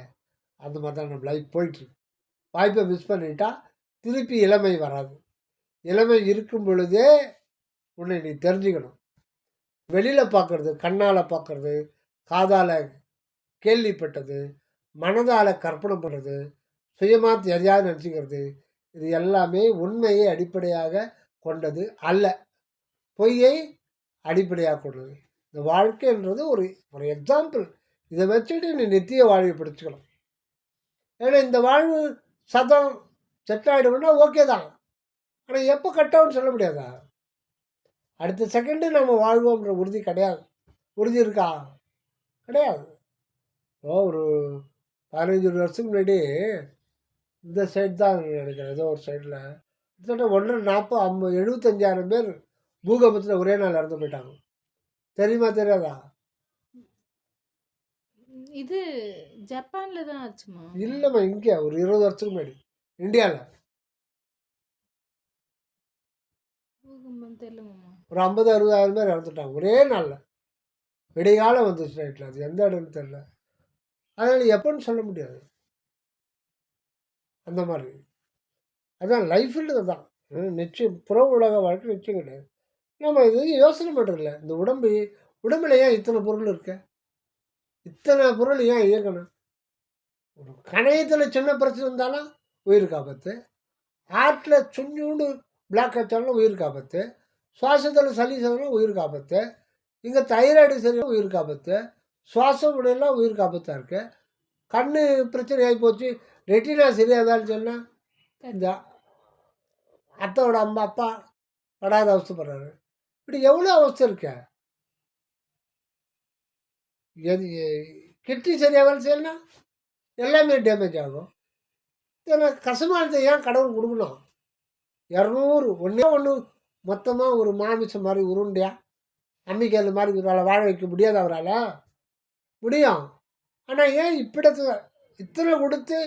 அந்த மாதிரி தான் நம்ம லைஃப் போயிட்டுருக்கு. வாய்ப்பை மிஸ் பண்ணிட்டா திருப்பி இளமை வராது. இளமை இருக்கும் பொழுதே உன்னை நீ தெரிஞ்சுக்கணும். வெளியில் பார்க்குறது, கண்ணால் பார்க்குறது, காதால் கேள்விப்பட்டது, மனதால் கற்பனை பண்ணுறது, சுயமாக எதையாவது நினச்சிக்கிறது, இது எல்லாமே உண்மையை அடிப்படையாக கொண்டது அல்ல. பொய்யை அடிப்படையாக கொண்டது. இந்த வாழ்க்கைன்றது ஒரு ஒரு எக்ஸாம்பிள். இதை வச்சுட்டு நீ நித்திய வாழ்வை பிடிச்சிக்கலாம். ஏன்னா இந்த வாழ்வு சதம் செட் ஆகிடும்னா ஓகே தான். ஆனால் எப்போ கட்டாகும்னு சொல்ல முடியாதா? அடுத்த செகண்டு நம்ம வாழ்வோம்ன்ற உறுதி கிடையாது. உறுதி இருக்கா? கிடையாது. ஒரு 15 வருஷத்துக்கு முன்னாடி இந்த சைடு தான் நினைக்கிறேன், ஏதோ ஒரு சைடில் கிட்டத்தட்ட 75,000 பேர் பூகம்பத்தில் ஒரே நாள் இறந்து போயிட்டாங்க. தெரியுமா தெரியாதா? இது ஜப்பான்ல தான் ஆச்சுமா? இல்லைம்மா, இங்கே ஒரு 20 வருஷத்துக்கு முன்னாடி இந்தியாவில் தெரியல மாமா. ஒரு 50,000-60,000 பேர் இறந்துட்டாங்க ஒரே நாளில். விடிகாலம் வந்துச்சு நைட்டில். அது எந்த இடம்னு தெரில. அதனால் எப்போன்னு சொல்ல முடியாது. அந்த மாதிரி அதான் லைஃபில் தான் நிச்சயம். புற உலக வாழ்க்கை நிச்சயம் கிடையாது. நம்ம இது யோசனை பண்ணுறதில்ல. இந்த உடம்புல ஏன் இத்தனை பொருள் இருக்கு? இத்தனை பொருள் ஏன் இயக்கணும்? ஒரு கணையத்தில் சின்ன பிரச்சனை இருந்தாலும் உயிருக்கு ஆபத்து. ஹார்ட்டில் சுஞ்சூண்டு பிளாக் ஆச்சாலும் உயிருக்கு ஆபத்து. சுவாசத்தில் சளி செய்யணும் உயிருக்கு ஆபத்து. இங்கே தைராய்டு சரியாக உயிருக்கு ஆபத்து. சுவாசம் உடையெல்லாம் உயிருக்கு ஆபத்தாக இருக்குது. கண் பிரச்சனை ஆகி போச்சு, ரெட்டினா சரியாக வேலை சொன்னால் இந்த அத்தையோட அம்மா அப்பா படாத அவஸ்தைப்படுறாரு. இப்படி எவ்வளோ அவஸ்தை இருக்க. எது கிட்னி சரியாக வேலை செய்யலாம், எல்லாமே டேமேஜ் ஆகும். ஏன்னா கசமானத்தை ஏன் கடவுள் கொடுக்கணும்? 200 ஒன்றே ஒன்று மொத்தமாக ஒரு மாமிசம் மாதிரி உருண்டையா அம்மிக்கல் மாதிரி இவரால் வாழ வைக்க முடியாது. அவரால் முடியும். ஆனால் ஏன் இப்படத்துல இத்தனை கொடுத்து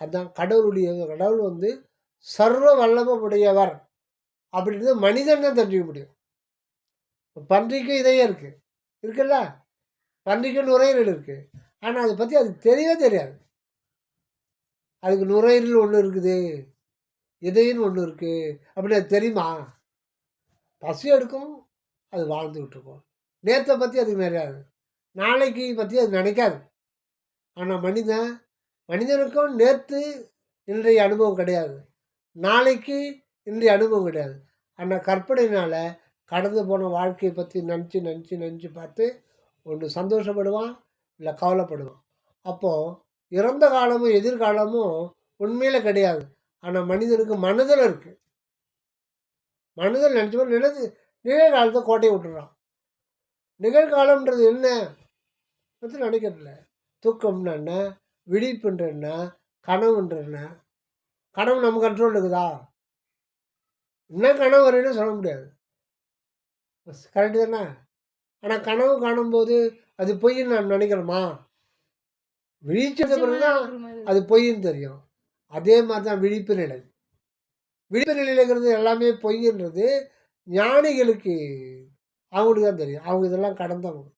அதான் கடவுள் வந்து சர்வ வல்லமுடையவர் அப்படின்றது மனிதன் தான் தெரிஞ்சுக்க முடியும். பன்றிக்கு இதயம் இருக்குல்ல, பன்றிக்கு நுரையீரல் இருக்குது. ஆனால் அதை பற்றி அதுக்கு தெரியவே தெரியாது. அதுக்கு நுரையீரல் ஒன்று இருக்குது, இதயம்னு ஒன்று இருக்குது அப்படி அது தெரியுமா? பசி எடுக்கும், அது வாழ்ந்துக்கிட்டு இருக்கும். நேற்றை பற்றி அதுக்கு நிறையாது, நாளைக்கு பற்றி அது நினைக்காது. ஆனால் மனிதனுக்கும் நேற்று இன்றைய அனுபவம் கிடையாது, நாளைக்கு இன்றைய அனுபவம் கிடையாது. ஆனால் கற்பனையினால் கடந்து போன வாழ்க்கையை பற்றி நினச்சி பார்த்து ஒன்று சந்தோஷப்படுவான், இல்லை கவலைப்படுவான். அப்போது இறந்த காலமும் எதிர்காலமும் உண்மையில் கிடையாது. ஆனால் மனிதனுக்கு மனதில் இருக்குது. மனதில் நினச்சப்போ நிகழ்காலத்தை கோட்டையை விட்டுறான். நிகழ்காலம்ன்றது என்ன நினைக்கிறதில்ல. தூக்கம்னா என்ன, விழிப்புன்ற என்ன, கனவுன்ற என்ன? கனவு நம்ம கண்ட்ரோல் இருக்குதா? என்ன கனவு வரைன்னு சொல்ல முடியாது. கரெக்டு தானே? ஆனால் கனவு காணும்போது அது பொய்ன்னு நான் நினைக்கிறோமா? விழிச்சது பிறகுதான் அது பொய்ன்னு தெரியும். அதே மாதிரி தான் விழிப்பு நிலை. விழிப்பு நிலைங்கிறது எல்லாமே பொய்ன்றது ஞானிகளுக்கு அவங்களுக்கு தான் தெரியும். அவங்க இதெல்லாம் கடந்தவங்க.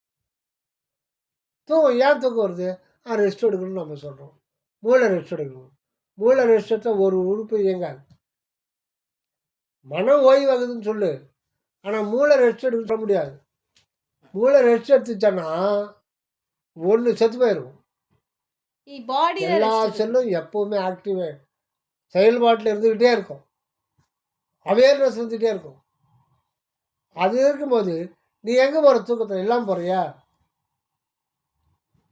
தூக்கம் ஏன் தூக்கம் வருது? ரெஸ்ட் எடுக்கணும்னு நம்ம சொல்கிறோம். மூளை ரெஸ்ட் எடுக்கணும். மூளை ரெஸ்ட் எடுத்தால் ஒரு உறுப்பு இயங்காது. மனம் ஓய்வாகுதுன்னு சொல்லு, ஆனால் மூளை ரெஸ்ட் எடுக்க சொல்ல முடியாது. மூளை ரெஸ்ட் எடுத்துச்சான்னா ஒன்று செத்து போயிடும். எல்லா செல்லும் எப்போவுமே ஆக்டிவே செயல்பாட்டில் இருந்துக்கிட்டே இருக்கும், அவேர்னஸ் இருந்துகிட்டே இருக்கும். அது இருக்கும்போது நீ எங்கே போகிற? தூக்கத்தில் இல்லாமல் போகிறியா?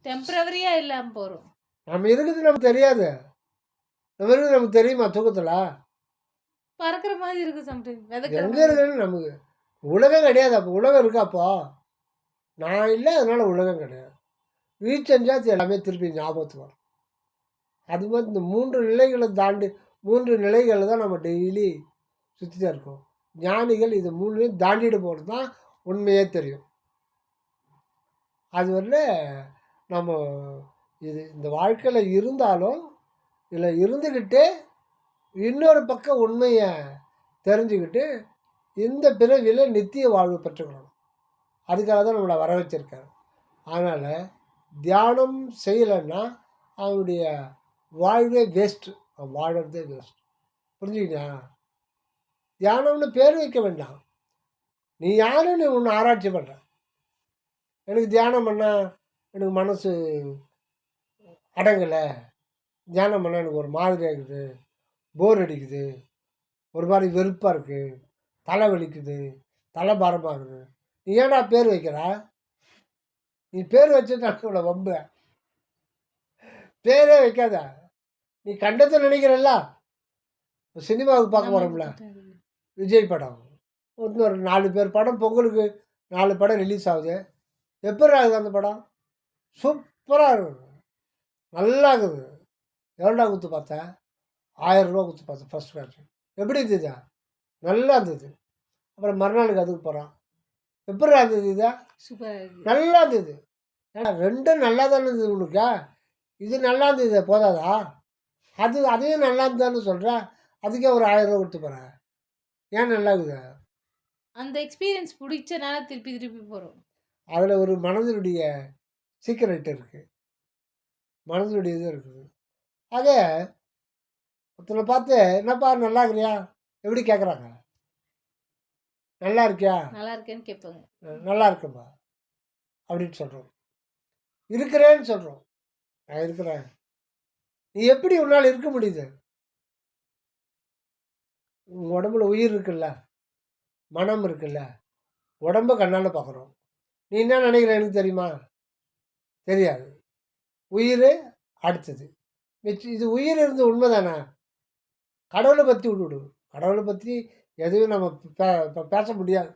டெம்பரவரியாக இல்லாமல் போகிறோம். நம்ம இருக்குது நமக்கு தெரியாது. நம்ம இருக்குது நமக்கு தெரியுமா? தூக்கத்தில் பறக்கிற மாதிரி இருக்குது. சம்டைம் எங்கே இருக்குன்னு நமக்கு உலகம் கிடையாது. அப்போ உலகம் இருக்காப்போ? நான் இல்லை, அதனால் உலகம் கிடையாது. வீச்செஞ்சாச்சு எல்லாமே திருப்பி ஞாபகத்துக்கு வரும். அது மாதிரி இந்த 3 நிலைகளை தாண்டி 3 நிலைகளை தான் நம்ம டெய்லி சுற்றி தான் இருக்கோம். ஞானிகள் இது 3 தாண்டிட்டு போகிறது தான் உண்மையே தெரியும். அது வந்து நம்ம இந்த வாழ்க்கையில் இருந்தாலும் இல்லை இருந்துக்கிட்டே இன்னொரு பக்கம் உண்மையை தெரிஞ்சுக்கிட்டு இந்த பிறவியில் நித்திய வாழ்வு பெற்றுக்கணும். அதுக்காக தான் நம்மளை வர வச்சிருக்காரு. அதனால் தியானம் செய்யலைன்னா அவனுடைய வாழ்வே வேஸ்ட்டு. அவன் வாழறதே வேஸ்ட். புரிஞ்சுக்கிட்டா? தியானம்னு பேர் வைக்க வேண்டாம். நீ யாருன்னு ஒன்று ஆராய்ச்சி பண்ணுற. எனக்கு தியானம் பண்ணால் எனக்கு மனசு அடங்கலை, தியானம் பண்ணால் எனக்கு ஒரு மாதிரியாக இருக்குது, போர் அடிக்குது, ஒரு மாதிரி வெறுப்பாக இருக்குது, தலை வலிக்குது, தலை பாரமாகுது. நீ ஏன்டா பேர் வைக்கிற? நீ பேர் வச்சுட்டா இவ்வளோ வம்பு. பேரே வைக்காத. நீ கண்டத்தை நினைக்கிறல்ல. சினிமாவுக்கு பார்க்க போகிறோம்ல, விஜய் படம், இன்னொரு 4 பேர் படம், பொங்கலுக்கு 4 படம் ரிலீஸ் ஆகுது. எப்படி ஆகுது அந்த படம்? சூப்பராக இருக்குது, நல்லா இருக்குது. எவ்வளோடா கொடுத்து பார்த்தேன்? 1000 ரூபா கொடுத்து பார்த்தேன் ஃபஸ்ட் கிளாஸ். எப்படி இருந்தது? நல்லா இருந்தது. அப்புறம் மறுநாளுக்கு அதுக்கு போகிறான். எப்படி இருந்தது? இதா நல்லா இருந்தது. ஏன்னா ரெண்டும் நல்லா தானே இருந்தது உனக்கு. இது நல்லா இருந்தது போதாதா? அதையும் நல்லா இருந்தான்னு சொல்கிறேன். அதுக்கே ஒரு 1000 ரூபா கொடுத்து போகிறேன். ஏன் நல்லா இருக்குது? அந்த எக்ஸ்பீரியன்ஸ் பிடிச்சனால திருப்பி திருப்பி போகிறோம். அதில் ஒரு மனதினுடைய சீக்கிரட் இருக்குது, மனதினுடைய இது இருக்குது. அதே ஒருத்தனை பார்த்து என்னப்பா நல்லா இருக்கிறியா எப்படி கேட்குறாங்க? நல்லா இருக்கியா? நல்லா இருக்கேன்னு கேட்பாங்க. நல்லா இருக்கேன்பா அப்படின்னு சொல்கிறோம். இருக்கிறேன்னு சொல்கிறோம். நான் இருக்கிறேன். நீ எப்படி உன்னால் இருக்க முடியுது? உங்கள் உடம்புல உயிர் இருக்குல்ல, மனம் இருக்குல்ல, உடம்ப கண்ணால் பார்க்குறோம். நீ என்ன நினைக்கிற எனக்கு தெரியுமா? தெரியாது. உயிர் அடுத்தது இது. உயிர் இருந்து உண்மை தானே? கடவுளை பற்றி விட்டுவிடு. கடவுளை பற்றி எதுவும் நம்ம பேச முடியாது,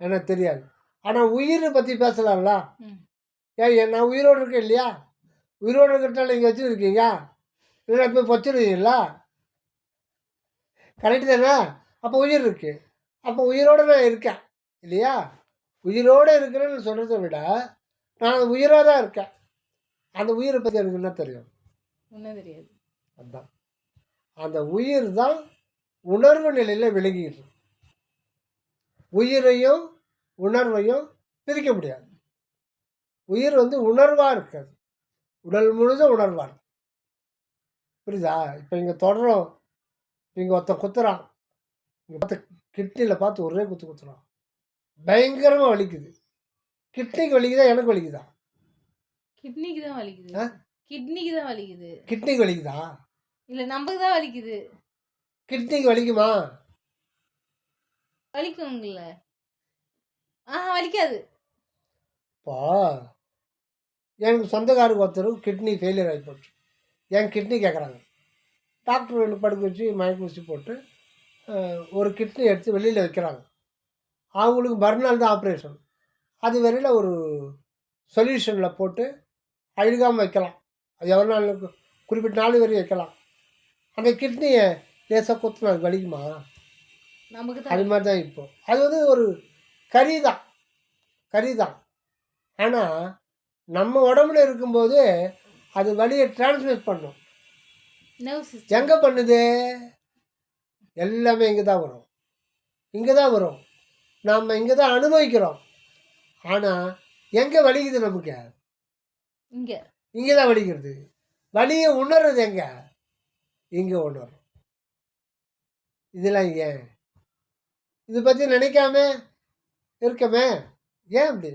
எனக்கு தெரியாது. ஆனால் உயிரை பற்றி பேசலாம்ல. ஏன் நான் உயிரோடு இருக்கேன் இல்லையா? உயிரோடு இருக்கிறதால நீங்கள் வச்சுருக்கீங்க, இல்லை இப்போ வச்சுருக்கீங்களா? கரெக்டு தானே? அப்போ உயிர் இருக்குது. அப்போ உயிரோடு நான் இருக்கேன் இல்லையா? உயிரோடு இருக்கிறேன்னு சொல்கிறத விட நான் உயிராக தான் இருக்கேன். அந்த உயிரை பற்றி எனக்கு என்ன தெரியும்? ஒன்றும் தெரியாது. அதுதான் அந்த உயிர் தான் உணர்வு நிலையில் விளங்கிட்டு. உயிரையும் உணர்வையும் பிரிக்க முடியாது. உயிர் உணர்வாக இருக்காது, உடல் முழுதும் உணர்வாக இருக்கு. புரியுதா? இப்போ இங்கே தொடரும், இங்கே ஒருத்தன் குத்துறான், இங்கே பார்த்து கிட்னியில் பார்த்து ஒரே குத்துறான், பயங்கரமாக வலிக்குது. கிட்னிக்கு வலிக்குதா எனக்கு வலிக்குதா? கிட்னிக்கு தான் வலிக்குது. கிட்னிக்கு தான் வலிக்குது. கிட்னிக்கு வலிக்குதா? இல்லை நமக்கு தான் வலிக்குது. கிட்னிக்கு வலிக்குமா? வலிக்குங்கள? வலிக்காது. இப்போ எனக்கு சொந்தக்காருக்கு ஒருத்தருக்கு கிட்னி ஃபெயிலியர் ஆகி போச்சு. என் கிட்னி கேட்குறாங்க. டாக்டர் எனக்கு படுக்க வச்சு மயக்க ஊசி போட்டு ஒரு கிட்னி எடுத்து வெளியில் வைக்கிறாங்க. அவங்களுக்கு மறுநாள் தான் ஆப்ரேஷன். அது வரையில் ஒரு சொல்யூஷனில் போட்டு அழுகாமல் வைக்கலாம். அது எவ்வளோ நாள், குறிப்பிட்ட நாள் வரையும் வைக்கலாம். அந்த கிட்னியை லேசாக குத்துனா அது வலிக்குமா? நமக்கு அது மாதிரி தான் இப்போ. அது ஒரு கறி தான். ஆனால் நம்ம உடம்புல இருக்கும்போது அது வலியை டிரான்ஸ்மிட் பண்ணும். எங்கே பண்ணுது? எல்லாமே இங்கே தான் வரும். நாம் இங்கே தான் அனுபவிக்கிறோம். ஆனால் எங்கே வலிக்குது நமக்கு? இங்கே தான் வலிக்கிறது. வலியை உணர்றது எங்கே? இங்கே உணரும். இதெல்லாம் ஏன் இதை பற்றி நினைக்காம இருக்கமே? ஏன் அப்படி?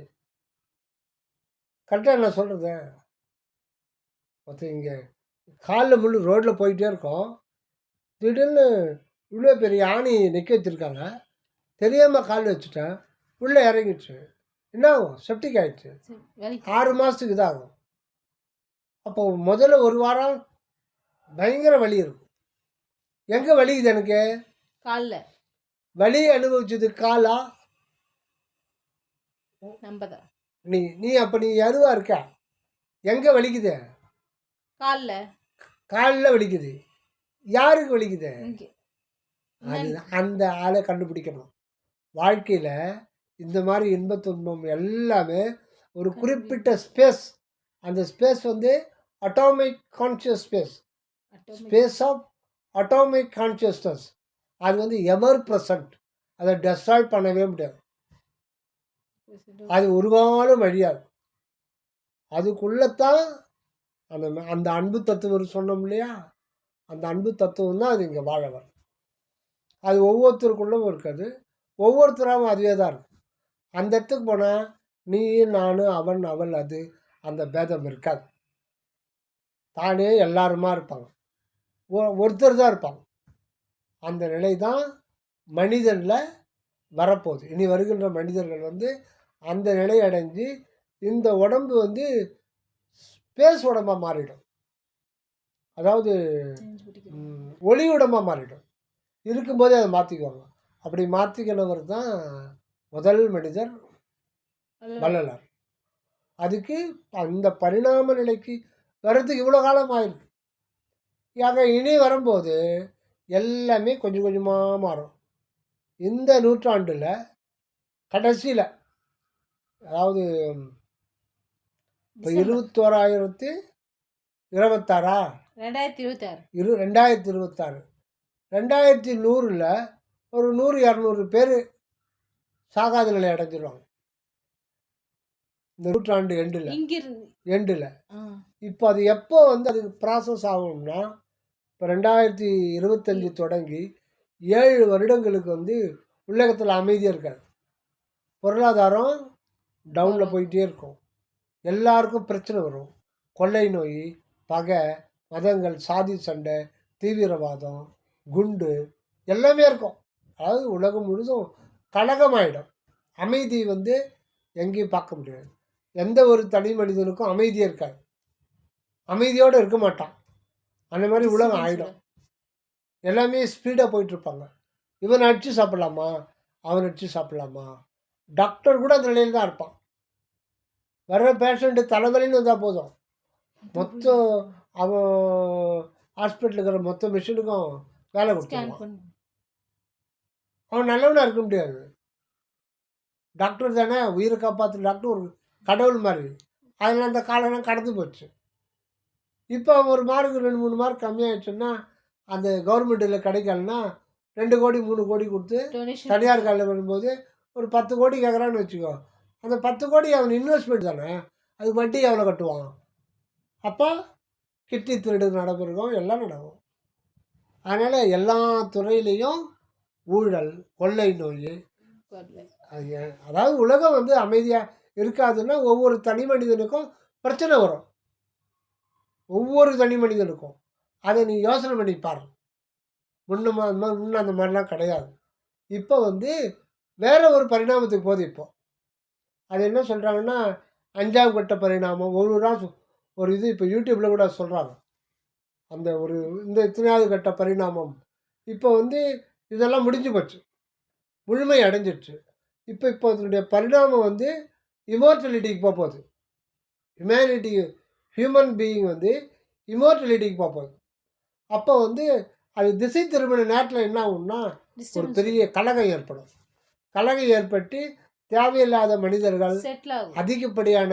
கரெக்டாக நான் சொல்கிறது. ஒருத்தர் இங்கே காலில் முள்ளு ரோட்டில் போயிட்டே இருக்கோம், திடீர்னு இவ்வளோ பெரிய ஆணி நிற்க வச்சுருக்காங்க, தெரியாமல் கால் வச்சுட்டேன், உள்ளே இறங்கிடுச்சு. என்ன ஆகும்? செப்டிக் ஆகிடுச்சு. 6 மாதத்துக்கு இதாகும். அப்போ முதல்ல ஒரு வாரம் பயங்கர வலி இருக்கும். எங்கே வலிக்குது எனக்கு? காலில். வலியை அனுபவிச்சது காலா? நம்பதான். நீ அப்போ நீ எதுவாக இருக்க? எங்கே வலிக்குது? காலில் வலிக்குது. யாருக்கு வலிக்குது? அது அந்த ஆளை கண்டுபிடிக்கணும். வாழ்க்கையில் இந்த மாதிரி இன்ப துன்பம் எல்லாமே ஒரு குறிப்பிட்ட ஸ்பேஸ். அந்த space atomic conscious space of atomic consciousness. அது எவர் ப்ரெசன்ட். அதை டெஸ்ட்ராய் பண்ணவே முடியாது. அது ஒரு காலம் அழியாது. அதுக்குள்ளத்தான் அந்த அன்பு தத்துவம் சொன்னோம் இல்லையா, அந்த அன்பு தத்துவம் தான் அது இங்கே வாழ வரும். அது ஒவ்வொருத்தருக்குள்ளும் இருக்காது, ஒவ்வொருத்தராகவும் அதுவே தான் இருக்கும். அந்த இடத்துக்கு போனால் நீ நான் அவன் அவள் அது அந்த பேதம் இருக்காது. தானே எல்லாருமா இருப்பாங்க, ஒருத்தர் தான் இருப்பாங்க. அந்த நிலை தான் மனிதனில் வரப்போகுது. இனி வருகின்ற மனிதர்கள் வந்து அந்த நிலை அடைஞ்சு இந்த உடம்பு வந்து ஸ்பேஸ் உடம்பாக மாறிடும். அதாவது ஒளி உடம்பாக மாறிடும். இருக்கும்போதே அதை மாற்றிக்குவாங்க. அப்படி மாற்றிக்கினவர் தான் முதல் மனிதர் வள்ளலார். அதுக்கு அந்த பரிணாம நிலைக்கு வர்றதுக்கு இவ்வளோ காலம் ஆயிருக்கு. ஆக இனி வரும்போது எல்லாமே கொஞ்சம் கொஞ்சமாக மாறும். இந்த நூற்றாண்டில் கடைசியில், அதாவது இப்போ 21,026 2026 2100 ஒரு 100-200 பேர் சாகாத நிலை அடைஞ்சிருவாங்க இந்த நூற்றாண்டு எண்டில். இப்போ அது எப்போ வந்து அதுக்கு ப்ராசஸ் ஆகும்னா, இப்போ 2025 தொடங்கி 7 வருடங்களுக்கு வந்து உலகத்தில் அமைதியாக இருக்காது. பொருளாதாரம் டவுனில் போயிட்டே இருக்கும். எல்லாருக்கும் பிரச்சனை வரும். கொள்ளை நோய், பகை, மதங்கள், சாதி சண்டை, தீவிரவாதம், குண்டு எல்லாமே இருக்கும். அதாவது உலகம் முழுதும் கலகமாயிடும். அமைதி வந்து எங்கேயும் பார்க்க முடியாது. எந்த ஒரு தனி மனிதனுக்கும் அமைதியே இருக்காது. அமைதியோடு இருக்க மாட்டான். அந்த மாதிரி உலகம் ஆகிடும். எல்லாமே ஸ்பீடாக போயிட்டுருப்பாங்க. இவன் அடித்து சாப்பிட்லாமா, அவன் அடித்து சாப்பிட்லாமா, டாக்டர் கூட அந்த நிலையில் தான் இருப்பான். வர்ற பேஷண்ட்டு தலைவலின்னு வந்தால் போதும், மொத்தம் அவன் ஹாஸ்பிட்டலுக்கு இருக்கிற மொத்த மிஷினுக்கும் வேலை கொடுத்துருவான். அவன் நல்லவனாக இருக்க முடியாது. டாக்டர் தானே, உயிரை காப்பாற்றுற டாக்டர் ஒரு கடவுள் மாதிரி. அதில் அந்த காலம்லாம் கடந்து போச்சு. இப்போ ஒரு மார்க்கு 2-3 மார்க் கம்மியாகிடுச்சுன்னா அந்த கவர்மெண்ட்டில் கிடைக்கலன்னா 2 கோடி 3 கோடி கொடுத்து தனியார் காலில் வரும்போது ஒரு 10 கோடி கேட்குறான்னு வச்சுக்கோ. அந்த 10 கோடி அவன் இன்வெஸ்ட்மெண்ட் தானே, அது வட்டி எவ்வளோ கட்டுவான். அப்போ கிட்னி திருடு நடக்கும், எல்லாம் நடக்கும். அதனால் எல்லா துறையிலையும் ஊழல், கொள்ளை நோய். அதாவது உலகம் வந்து அமைதியாக இருக்காதுன்னா ஒவ்வொரு தனி மனிதனுக்கும் பிரச்சனை வரும். ஒவ்வொரு தனி மனிதனுக்கும். அதை நீ யோசனை பண்ணி பாரு. முன்ன அந்த மாதிரிலாம் கிடையாது. இப்போ வந்து வேற ஒரு பரிணாமத்துக்கு போகுது. இப்போ அது என்ன சொல்கிறாங்கன்னா 5ஆம் கட்ட பரிணாமம். ஒரு இது இப்போ யூடியூப்பில் கூட சொல்கிறாங்க. அந்த ஒரு இந்த இத்தனையாவது கட்ட பரிணாமம் இப்போ வந்து இதெல்லாம் முடிஞ்சு போச்சு, முழுமை அடைஞ்சிடுச்சு. இப்போ இதனுடைய பரிணாமம் வந்து இமோர்டலிட்டிக்கு போகுது. ஹியூமன் பீயிங் வந்து இமோர்டலிட்டிக்கு போகுது. அப்போ வந்து அது திசை திரும்பின நேரத்தில் என்ன ஆகும்னா ஒரு பெரிய கலகம் ஏற்படும். கலகம் ஏற்பட்டு தேவையில்லாத மனிதர்கள், அதிகப்படியான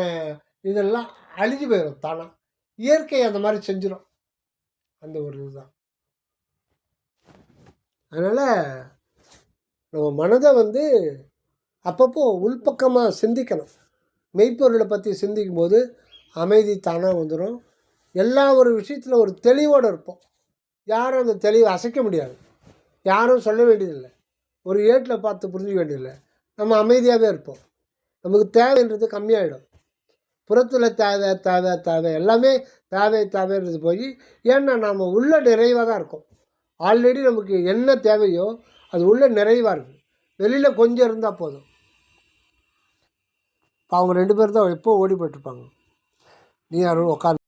இதெல்லாம் அழிஞ்சு போயிடும் தானா. இயற்கை அந்த மாதிரி செஞ்சிடும். அந்த ஒரு இதுதான். அதனால் நம்ம மனதை வந்து அப்பப்போ உள்பக்கமாக சிந்திக்கணும். மெய்ப்பொருளை பற்றி சிந்திக்கும் போது அமைதி தானாக வந்துடும். எல்லா ஒரு விஷயத்தில் ஒரு தெளிவோடு இருப்போம். யாரும் அந்த தெளிவை அசைக்க முடியாது. யாரும் சொல்ல வேண்டியதில்லை, ஒரு ஏட்டில் பார்த்து புரிஞ்சிக்க வேண்டியதில்லை. நம்ம அமைதியாகவே இருப்போம். நமக்கு தேவைன்றது கம்மியாகிடும். புறத்தில் தேவை தேவை தேவை எல்லாமே தேவைன்றது போய், ஏன்னா நாம் உள்ள நிறைவாக தான் இருக்கோம். ஆல்ரெடி நமக்கு என்ன தேவையோ அது உள்ள நிறைவாக இருக்குது. வெளியில் கொஞ்சம் இருந்தால் போதும். அவங்க 2 பேர் தான் எப்போ ஓடி போயிட்டுருப்பாங்க. நீ யாரும் உட்காந்து